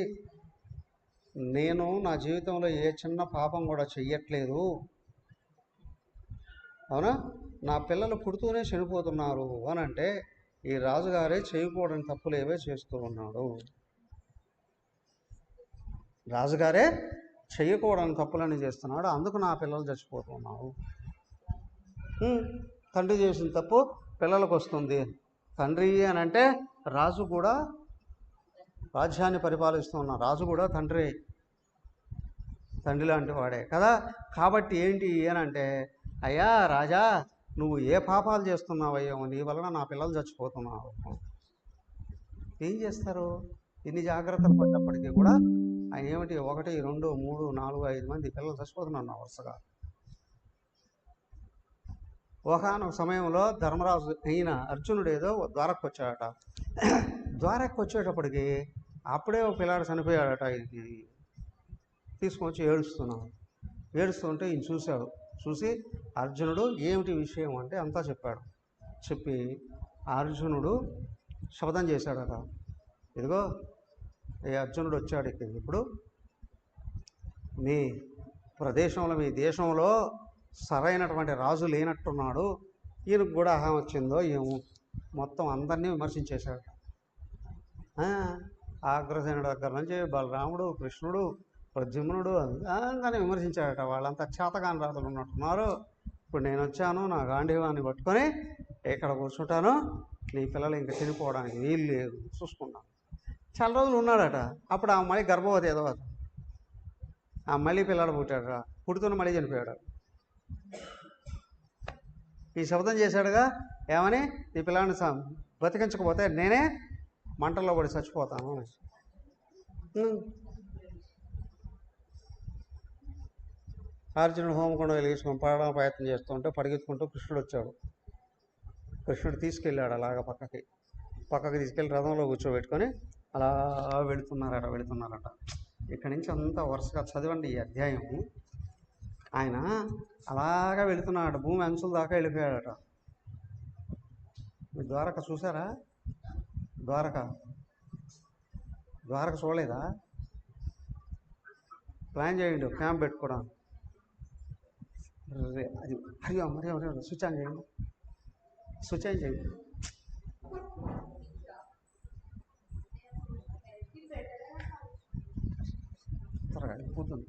నేను నా జీవితంలో ఏ చిన్న పాపం కూడా చెయ్యట్లేదు, అవునా, నా పిల్లలు పుడుతూనే చనిపోతున్నారు అని అంటే, ఈ రాజుగారే చేయకూడని తప్పులేవే చేస్తూ ఉన్నాడు. రాజుగారే చేయకూడని తప్పులని చేస్తున్నాడు, అందుకు నా పిల్లలు చచ్చిపోతున్నావు. తండ్రి చేసిన తప్పు పిల్లలకు వస్తుంది. తండ్రి అని అంటే రాజు కూడా, రాజ్యాన్ని పరిపాలిస్తున్న రాజు కూడా తండ్రి లాంటి వాడే కదా. కాబట్టి ఏంటి అని అంటే, అయ్యా రాజా, నువ్వు ఏ పాపాలు చేస్తున్నావయ్యో, నీ వలన నా పిల్లలు చచ్చిపోతున్నావు. ఏం చేస్తారు? ఇన్ని జాగ్రత్తలు పడ్డప్పటికీ కూడా ఆయన ఏమిటి 1, 2, 3, 4, 5 మంది పిల్లలు చచ్చిపోతున్నారు వరుసగా. ఒకనొక సమయంలో ధర్మరాజు అయిన అర్జునుడు ఏదో ద్వారకు వచ్చాడట. ద్వారకు వచ్చేటప్పటికి అప్పుడే ఒక పిల్లాడు చనిపోయాడట. ఇది తీసుకొచ్చి ఏడుస్తుంటే ఈయన చూశాడు. చూసి అర్జునుడు ఏమిటి విషయం అంటే అంతా చెప్పాడు. చెప్పి అర్జునుడు శపథం చేశాడట, ఇదిగో ఈ అర్జునుడు వచ్చాడు ఇప్పుడు మీ ప్రదేశంలో, మీ దేశంలో సరైనటువంటి రాజు లేనట్టున్నాడు, ఈయనకు కూడా అహం వచ్చిందో ఏమో, మొత్తం అందరినీ విమర్శించేశాడు. అగ్రసేనుడు దగ్గర నుంచి బలరాముడు, కృష్ణుడు, ప్రద్యుమ్నుడు అందరినీ విమర్శించాడట. వాళ్ళంతా చేతగాని రాజులు ఉన్నట్టున్నారు. ఇప్పుడు నేను వచ్చాను, నా గాంధీవాన్ని పట్టుకొని ఇక్కడ కూర్చుంటాను, నీ పిల్లలు ఇంకా చనిపోవడానికి వీలు లేదు, చూసుకున్నాను. చాలా రోజులు ఉన్నాడట. అప్పుడు ఆ మళ్ళీ గర్భవతి ఏదో, ఆ మళ్ళీ పిల్లాడు పుట్టాడు. పుడుతున్న మళ్ళీ చనిపోయాడు. ఈ శబ్దం చేశాడుగా, ఏమని, నీ పిల్లాడిని బతికించకపోతే నేనే మంటల్లో పడి చచ్చిపోతాను. అర్జునుడు హోమకుండ వెలిగించుకొని పడడం ప్రయత్నం చేస్తుంటే పరిగెత్తుకుంటూ కృష్ణుడు వచ్చాడు. కృష్ణుడు తీసుకెళ్ళాడు అలాగ పక్కకి తీసుకెళ్ళి రథంలో కూర్చోబెట్టుకొని అలా వెళుతున్నారట. ఇక్కడి నుంచి అంతా వరుసగా చదవండి ఈ అధ్యాయం. ఆయన అలాగా వెళుతున్నాడట, భూమి అంచుల దాకా వెళ్ళిపోయాడట. మీ ద్వారక చూసారా? ద్వారక చూడలేదా? ప్లాన్ చేయండి, క్యాంప్ పెట్టుకోవడం. అది మరి స్విచ్ ఆన్ చేయండి, స్విచ్ ఆన్ చేయండి. త్వరగా పోతుంది.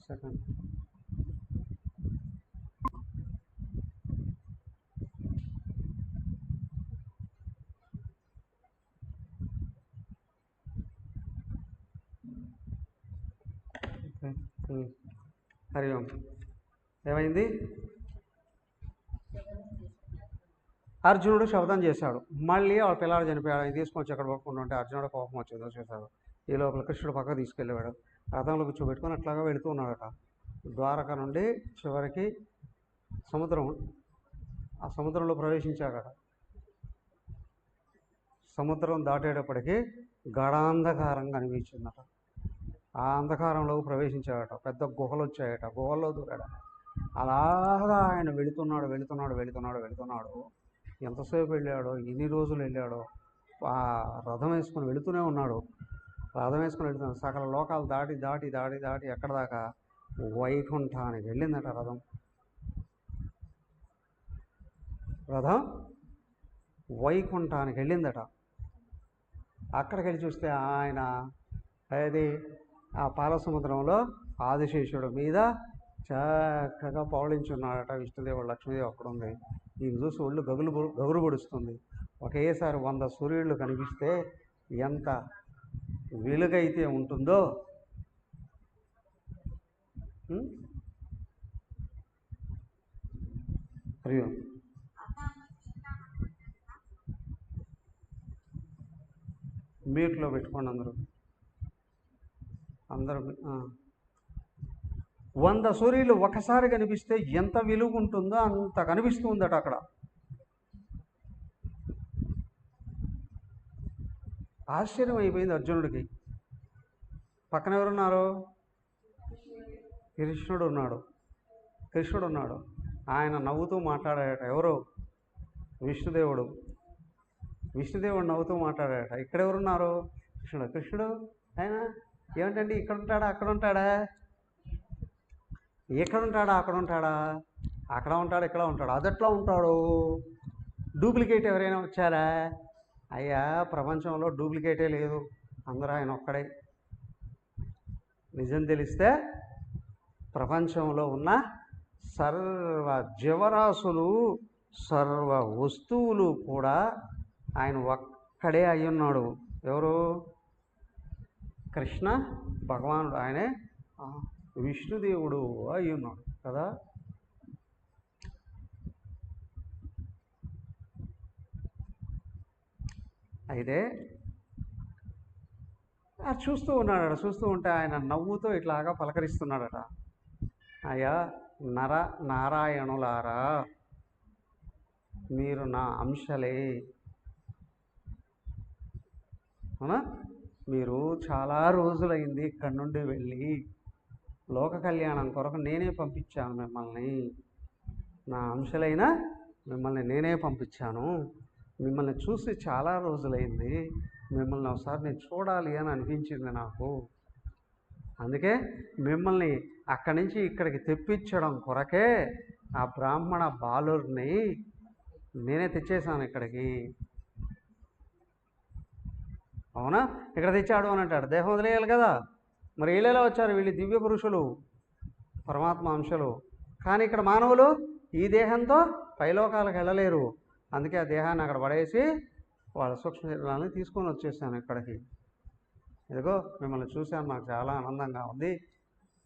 సెకండ్. హరి ఓం. ఏమైంది? అర్జునుడు శబ్దం చేశాడు. మళ్ళీ వాళ్ళ పిల్లాడు చనిపోయాడు. ఆయన తీసుకొచ్చి ఎక్కడ పడుకుంటుంటే అర్జునుడు కోపం వచ్చిందో చేశాడు. ఈ లోపల కృష్ణుడు పక్కకు తీసుకెళ్ళేవాడు. రథంలో కూర్చోబెట్టుకొని అట్లాగా వెళుతూ ఉన్నాడట. ద్వారక నుండి చివరికి సముద్రం, ఆ సముద్రంలో ప్రవేశించాడట. సముద్రం దాటేటప్పటికి గాఢాంధకారం కనిపించిందట. ఆ అంధకారంలోకి ప్రవేశించాడట. పెద్ద గుహలు వచ్చాయట. గుహల్లో దూరాడ. అలాగా ఆయన వెళుతున్నాడు. ఎంతసేపు వెళ్ళాడో, ఎన్ని రోజులు వెళ్ళాడో, ఆ రథం వేసుకొని వెళుతూనే ఉన్నాడు. సకల లోకాలు దాటి ఎక్కడ దాకా? వైకుంఠానికి వెళ్ళిందట రథం. వైకుంఠానికి వెళ్ళిందట. అక్కడికి వెళ్ళి చూస్తే ఆయన అది ఆ పాలసముద్రంలో ఆదిశేషుడు మీద చక్కగా పౌళించున్నాడట. విష్ణుదేవుడు, లక్ష్మీదేవి అక్కడ ఉంది. ఈయన చూసి ఒళ్ళు గగురు పొడుస్తుంది. ఒకేసారి 100 సూర్యుళ్ళు కనిపిస్తే ఎంత వెలుగైతే ఉంటుందో. అయ్యో, మ్యూట్లో పెట్టుకోండి అందరూ 100 సూర్యులు ఒకసారి కనిపిస్తే ఎంత వెలుగు ఉంటుందో అంత కనిపిస్తుందట అక్కడ. ఆశ్చర్యం అయిపోయింది అర్జునుడికి. పక్కన ఎవరున్నారు? కృష్ణుడు ఉన్నాడు. ఆయన నవ్వుతూ మాట్లాడాడట. ఎవరు? విష్ణుదేవుడు నవ్వుతూ మాట్లాడాడట. ఇక్కడ ఎవరున్నారు? కృష్ణుడు ఆయన ఏమిటండి ఇక్కడ ఉంటాడా అక్కడ ఉంటాడా? అక్కడ ఉంటాడు ఇక్కడ ఉంటాడు. అదెట్లా ఉంటాడు? డూప్లికేట్ ఎవరైనా వచ్చారా? అయ్యా, ప్రపంచంలో డూప్లికేటే లేదు. అందరూ ఆయన ఒక్కడే. నిజం తెలిస్తే ప్రపంచంలో ఉన్న సర్వ జీవరాశులు, సర్వ వస్తువులు కూడా ఆయన ఒక్కడే అయ్యున్నాడు. ఎవరు? కృష్ణ భగవానుడు. ఆయనే విష్ణుదేవుడు అయ్యున్నాడు కదా. అయితే చూస్తూ ఉంటే ఆయన నవ్వుతో ఇట్లాగా పలకరిస్తున్నాడట. అయ్యా నారాయణులారా, మీరు నా అంశలే. అవునా? మీరు చాలా రోజులైంది ఇక్కడి నుండి వెళ్ళి. లోక కళ్యాణం కొరకు నేనే పంపించాను మిమ్మల్ని. నా అంశలైన మిమ్మల్ని నేనే పంపించాను. మిమ్మల్ని చూసి చాలా రోజులైంది. మిమ్మల్ని ఒకసారి నేను చూడాలి అని అనిపించింది నాకు. అందుకే మిమ్మల్ని అక్కడి నుంచి ఇక్కడికి తెప్పించడం కొరకే ఆ బ్రాహ్మణ బాలుర్ని నేనే తెచ్చేసాను ఇక్కడికి. అవునా? ఇక్కడ తెచ్చాడు అని అంటాడు. దేహం వదిలేయాలి కదా. మరి వీళ్ళెలా వచ్చారు? వీళ్ళు దివ్య పురుషులు, పరమాత్మ అంశలు. కానీ ఇక్కడ మానవులు ఈ దేహంతో పైలోకాలకు వెళ్ళలేరు. అందుకే ఆ దేహాన్ని అక్కడ పడేసి వాళ్ళ సూక్ష్మ శరీరాన్ని తీసుకొని వచ్చేసాను ఇక్కడికి. ఇదిగో మిమ్మల్ని చూశాను, నాకు చాలా ఆనందంగా ఉంది.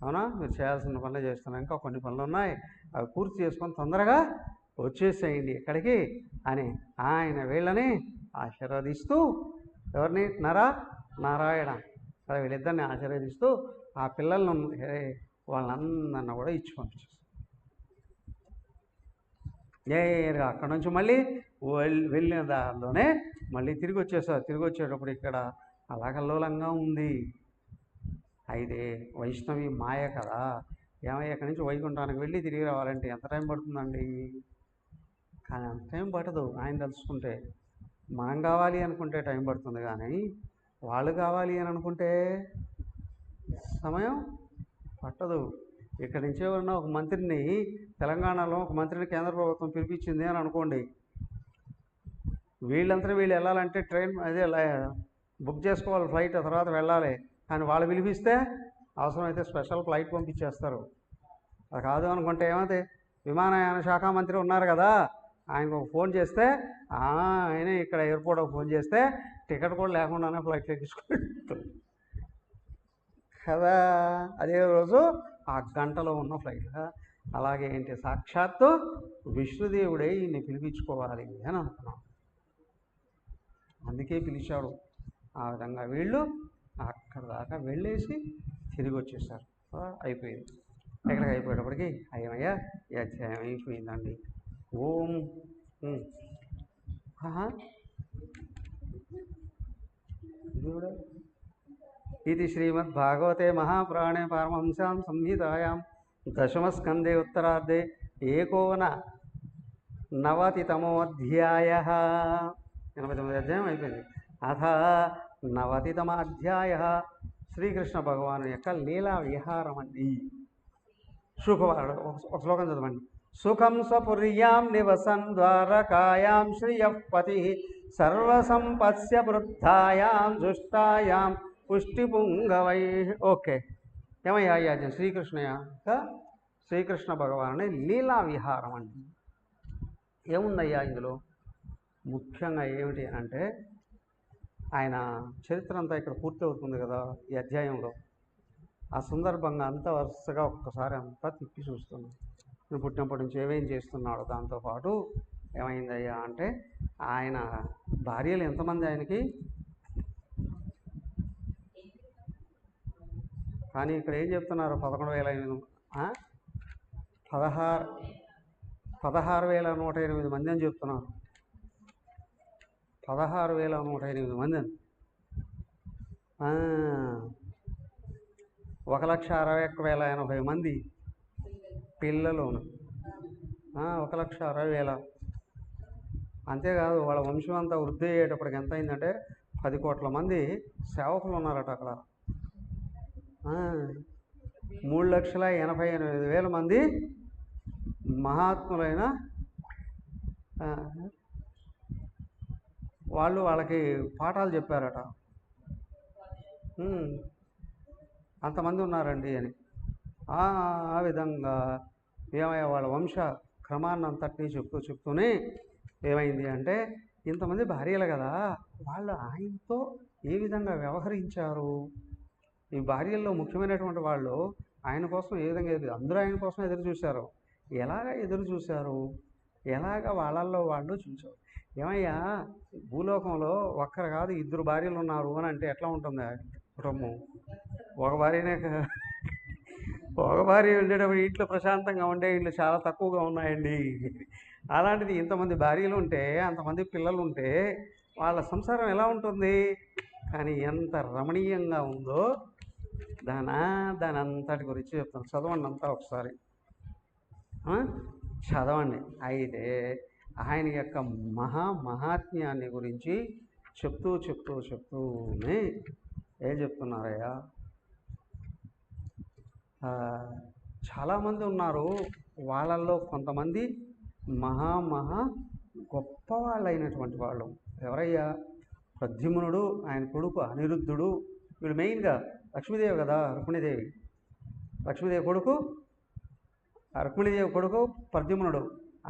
అవునా? మీరు చేయాల్సిన పనులు చేస్తున్నాను. ఇంకా కొన్ని పనులు ఉన్నాయి, అవి పూర్తి చేసుకొని తొందరగా వచ్చేసేయండి ఇక్కడికి అని ఆయన వీళ్ళని ఆశీర్వదిస్తూ, ఎవరిని? నారాయణ కదా, వీళ్ళిద్దరిని ఆశీర్వదిస్తూ ఆ పిల్లలను వాళ్ళందరినీ కూడా ఇచ్చి పంపించేస్తారు. నేరుగా అక్కడ నుంచి మళ్ళీ వెళ్ళిన దారిలోనే మళ్ళీ తిరిగి వచ్చేసారు. తిరిగి వచ్చేటప్పుడు ఇక్కడ అలాగల్లోలంగా ఉంది. అయితే వైష్ణవి మాయ కదా. ఏమయ్య, ఇక్కడి నుంచి వైకుంఠానికి వెళ్ళి తిరిగి రావాలంటే ఎంత టైం పడుతుందండి? కానీ అంత టైం పట్టదు. ఆయన తెలుసుకుంటే మనం కావాలి అనుకుంటే టైం పడుతుంది, కానీ వాళ్ళు కావాలి అని అనుకుంటే సమయం పట్టదు. ఇక్కడి నుంచి ఎవరన్నా ఒక మంత్రిని, తెలంగాణలో ఒక మంత్రిని కేంద్ర ప్రభుత్వం పిలిపించింది అని అనుకోండి. వీళ్ళు వెళ్ళాలంటే ట్రైన్ అదే బుక్ చేసుకోవాలి, ఫ్లైట్, ఆ తర్వాత వెళ్ళాలి. కానీ వాళ్ళు పిలిపిస్తే అవసరమైతే స్పెషల్ ఫ్లైట్ పంపించేస్తారు. అది కాదు అనుకుంటే ఏమైతే విమానయాన శాఖ మంత్రి ఉన్నారు కదా, ఆయనకు ఒక ఫోన్ చేస్తే ఆయన ఇక్కడ ఎయిర్పోర్ట్ ఫోన్ చేస్తే టికెట్ కూడా లేకుండానే ఫ్లైట్లు ఎక్కించుకుంటారు కదా. అదే రోజు ఆ గంటలో ఉన్న ఫ్లైట్. అలాగే ఏంటి, సాక్షాత్తు విష్ణుదేవుడే ఈయన్ని పిలిపించుకోవాలి అని అనుకున్నాం. అందుకే పిలిచాడు. ఆ విధంగా వీళ్ళు అక్కడ దాకా వెళ్ళేసి తిరిగి వచ్చేసారు. అయిపోయింది. ఎక్కడికి అయిపోయేటప్పటికి అయ్యమయ్యా ఈ అధ్యాయం అయిపోయిందండి. ఓం ఇది శ్రీమద్భాగవతే మహాపురాణే పారమహంస్యాం సంహితాయాం దశమస్కందే ఉత్తరార్ధే ఏకోననవతితమోऽధ్యాయः. 89వ అధ్యాయం అయిపోయింది. అథ 90తమ అధ్యాయः శ్రీకృష్ణ భగవాను యొక్క లీలా విహారం అండి. సుఖవాడు ఒక శ్లోకం చదవండి. సుఖం స్వపుర్యాం నివసన్ ద్వారకాయాం శ్రియపతి సర్వసంపత్స్య వృద్ధాయాం దుష్టాయాం పుష్టిపుంగవై. ఓకే, ఏమయ్యా ఈ అధ్యాయం శ్రీకృష్ణ భగవాను లీలా విహారం అండి. ఏముందయ్యా ఇందులో? ముఖ్యంగా ఏమిటి అంటే, ఆయన చరిత్ర అంతా ఇక్కడ పూర్తి అవుతుంది కదా ఈ అధ్యాయంలో. ఆ సందర్భంగా అంతా వరుసగా ఒక్కసారి అంతా తిప్పి చూస్తున్నాం. నేను పుట్టినప్పటి నుంచి ఏమేం చేస్తున్నాడు. దాంతోపాటు ఏమైందయ్యా అంటే, ఆయన భార్యలు ఎంతమంది ఆయనకి? కానీ ఇక్కడ ఏం చెప్తున్నారు? 16,108 మంది అని చెప్తున్నారు. 16,108 మంది అని. 1,61,080 మంది పిల్లలు. 1,60,000. అంతేకాదు, వాళ్ళ వంశం అంతా వృద్ధి అయ్యేటప్పటికి ఎంత అయిందంటే 10 కోట్ల మంది సేవకులు ఉన్నారట అక్కడ. 3,88,000 మంది మహాత్ములైన వాళ్ళకి పాఠాలు చెప్పారట. అంతమంది ఉన్నారండి అని. ఆ విధంగా ఏమయ్యా వాళ్ళ వంశ క్రమాన్ని అంతటినీ చెప్తూనే ఏమైంది అంటే, ఇంతమంది భార్యలు కదా, వాళ్ళు ఆయనతో ఏ విధంగా వ్యవహరించారు. ఈ భార్యల్లో ముఖ్యమైనటువంటి వాళ్ళు ఆయన కోసం ఏ విధంగా అందరూ ఆయన కోసం ఎదురు చూశారు. ఎలాగ ఎదురు చూశారు, ఎలాగ వాళ్ళల్లో వాళ్ళు చూశారు. ఏమయ్యా, భూలోకంలో ఒక్కరు కాదు 2 భార్యలు ఉన్నారు అని అంటే ఎట్లా ఉంటుంది కుటుంబం? ఒక భార్య ఉండేటప్పుడు ఇంట్లో ప్రశాంతంగా ఉండే ఇళ్ళు చాలా తక్కువగా ఉన్నాయండి. అలాంటిది ఇంతమంది భార్యలు ఉంటే, అంతమంది పిల్లలు ఉంటే వాళ్ళ సంసారం ఎలా ఉంటుంది? కానీ ఎంత రమణీయంగా ఉందో దాని అంతటి గురించి చెప్తాను. చదవండి అంతా ఒకసారి, చదవండి. అయితే ఆయన యొక్క మహాత్మ్యాన్ని గురించి చెప్తూనే ఏం చెప్తున్నారయ్యా, చాలామంది ఉన్నారు. వాళ్ళల్లో కొంతమంది మహా గొప్పవాళ్ళైనటువంటి వాళ్ళు. ఎవరయ్యా? ప్రద్యుమ్నుడు, ఆయన కొడుకు అనిరుద్ధుడు. వీడు మెయిన్గా లక్ష్మీదేవి కదా, లక్ష్మీదేవి కొడుకు ప్రద్యుమ్నుడు.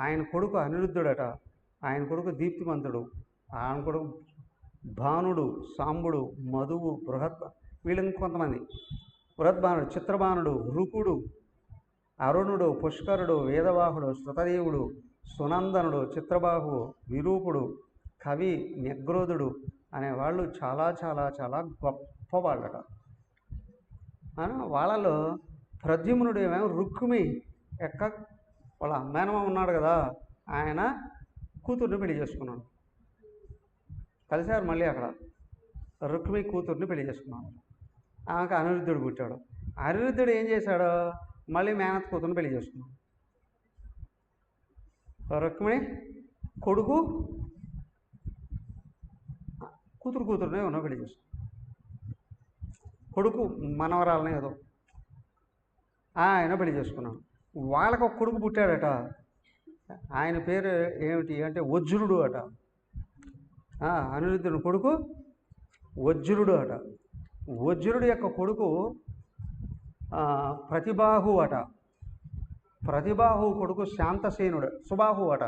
ఆయన కొడుకు అనిరుద్ధుడట. ఆయన కొడుకు దీప్తిమంతుడు. ఆయన కొడుకు భానుడు, సాంబుడు, మధువు, వీళ్ళు ఇంకొంతమంది. బృహద్భానుడు, చిత్రబానుడు, రూపుడు, అరుణుడు, పుష్కరుడు, వేదవాహుడు, శృతదేవుడు, సునందనుడు, చిత్రబాహువు, విరూపుడు, కవి, నిగ్రోధుడు అనేవాళ్ళు చాలా చాలా చాలా గొప్పవాళ్ళట. వాళ్ళలో ప్రద్యుమ్నుడు ఏమేమో రుక్మి యొక్క వాళ్ళ మేనమామ ఉన్నాడు కదా, ఆయన కూతుర్ని పెళ్లి చేసుకున్నాడు. కలిశారు మళ్ళీ అక్కడ. రుక్మి కూతుర్ని పెళ్లి చేసుకున్నాడు. ఆమెకు అనిరుద్ధుడు పుట్టాడు. అనిరుద్ధుడు ఏం చేశాడు? మళ్ళీ మేనత్ కూతుర్ని పెళ్లి చేసుకున్నాడు. రుక్మిణి కొడుకు కూతురునే ఉన్న పెళ్లి చేసుకున్నాడు. కొడుకు మనవరాలని ఏదో ఆయన పెళ్లి చేసుకున్నాడు. వాళ్ళకు ఒక కొడుకు పుట్టాడట. ఆయన పేరు ఏమిటి అంటే వజ్రుడు అట. అనిరుద్ధుని కొడుకు వజ్రుడు అట. వజ్రుడు యొక్క కొడుకు ప్రతిబాహు అట. ప్రతిబాహు కొడుకు శాంతసేనుడు. సుబాహు అట.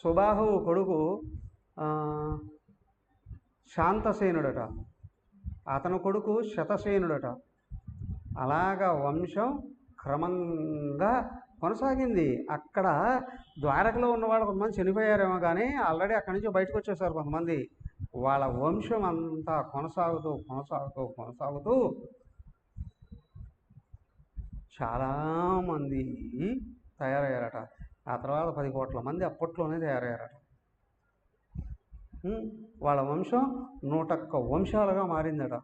సుబాహు కొడుకు శాంతసేనుడట. అతని కొడుకు శతసేనుడట. అలాగా వంశం క్రమంగా కొనసాగింది. అక్కడ ద్వారకలో ఉన్నవాళ్ళు కొంతమంది చనిపోయారేమో, కానీ ఆల్రెడీ అక్కడి నుంచి బయటకు వచ్చేసారు కొంతమంది. వాళ్ళ వంశం అంతా కొనసాగుతూ కొనసాగుతూ కొనసాగుతూ చాలామంది తయారయ్యారట. ఆ తర్వాత 10 కోట్ల మంది అప్పట్లోనే తయారయ్యారట. వాళ్ళ వంశం 101 వంశాలుగా మారిందట.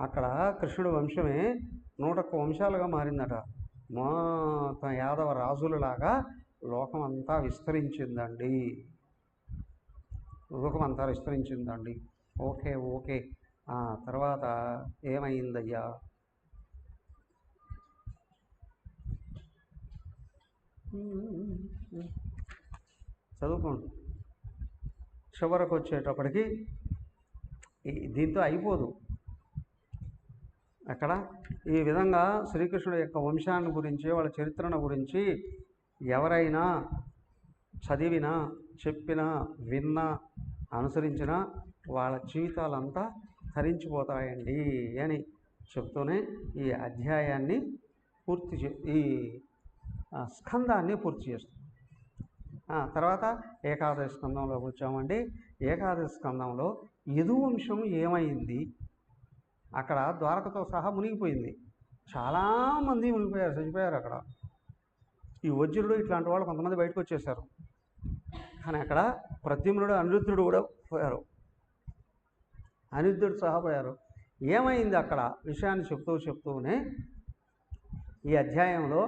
అక్కడ కృష్ణుడి వంశమే 101 వంశాలుగా మారిందట. మొత్తం యాదవ రాజులలాగా లోకం అంతా విస్తరించిందండి. ఓకే. ఆ తర్వాత ఏమైందయ్యా? చదువుకోండి. చివరకు వచ్చేటప్పటికి దీంతో అయిపోదు. అక్కడ ఈ విధంగా శ్రీకృష్ణుడి యొక్క వంశాన్ని గురించి, వాళ్ళ చరిత్రను గురించి ఎవరైనా చదివినా, చెప్పినా, విన్నా, అనుసరించినా వాళ్ళ జీవితాలంతా తరించిపోతాయండి అని చెప్తూనే ఈ అధ్యాయాన్ని ఈ స్కందాన్ని పూర్తి చేస్తుంది. తర్వాత ఏకాదశి స్కందంలోకి వచ్చామండి. ఏకాదశి స్కందంలో యదువంశం ఏమైంది? అక్కడ ద్వారకతో సహా మునిగిపోయింది. చాలామంది మునిగిపోయారు, చచ్చిపోయారు. అక్కడ ఈ వజ్రుడు ఇట్లాంటి వాళ్ళు కొంతమంది బయటకు వచ్చేసారు. కానీ అక్కడ ప్రద్యుమ్నుడు, అనిరుద్ధుడు కూడా పోయారు. అనిరుద్ధుడు సహా పోయారు. ఏమైంది అక్కడ విషయాన్ని చెప్తూనే ఈ అధ్యాయంలో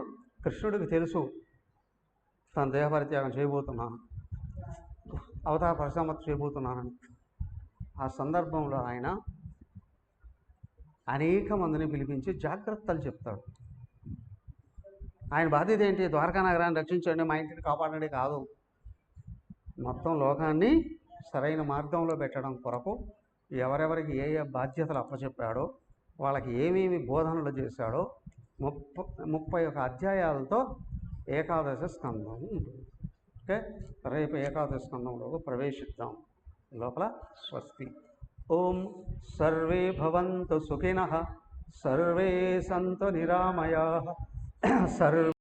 కృష్ణుడికి తెలుసు తన దేహపరిత్యాగం చేయబోతున్నాను, అవతార పరిసమాప్తి చేయబోతున్నానని. ఆ సందర్భంలో ఆయన అనేక మందిని పిలిపించి జాగ్రత్తలు చెప్తాడు. ఆయన బాధ్యత ఏంటి? ద్వారకా నగరాన్ని రక్షించండి, మా ఇంటిని కాపాడండి కాదు. మొత్తం లోకాన్ని సరైన మార్గంలో పెట్టడం కొరకు ఎవరెవరికి ఏ ఏ బాధ్యతలు అప్పచెప్పాడో, వాళ్ళకి ఏమేమి బోధనలు చేశాడో 31 అధ్యాయాలతో ఏకాదశి స్కందం ఉంటుంది. ఓకే, రేపు ఏకాదశి స్కందంలో ప్రవేశిద్దాం. లోపల స్వస్తి. ఓం సర్వే భవంతు సుఖినః, సర్వే సంతు నిరామయాః, సర్వే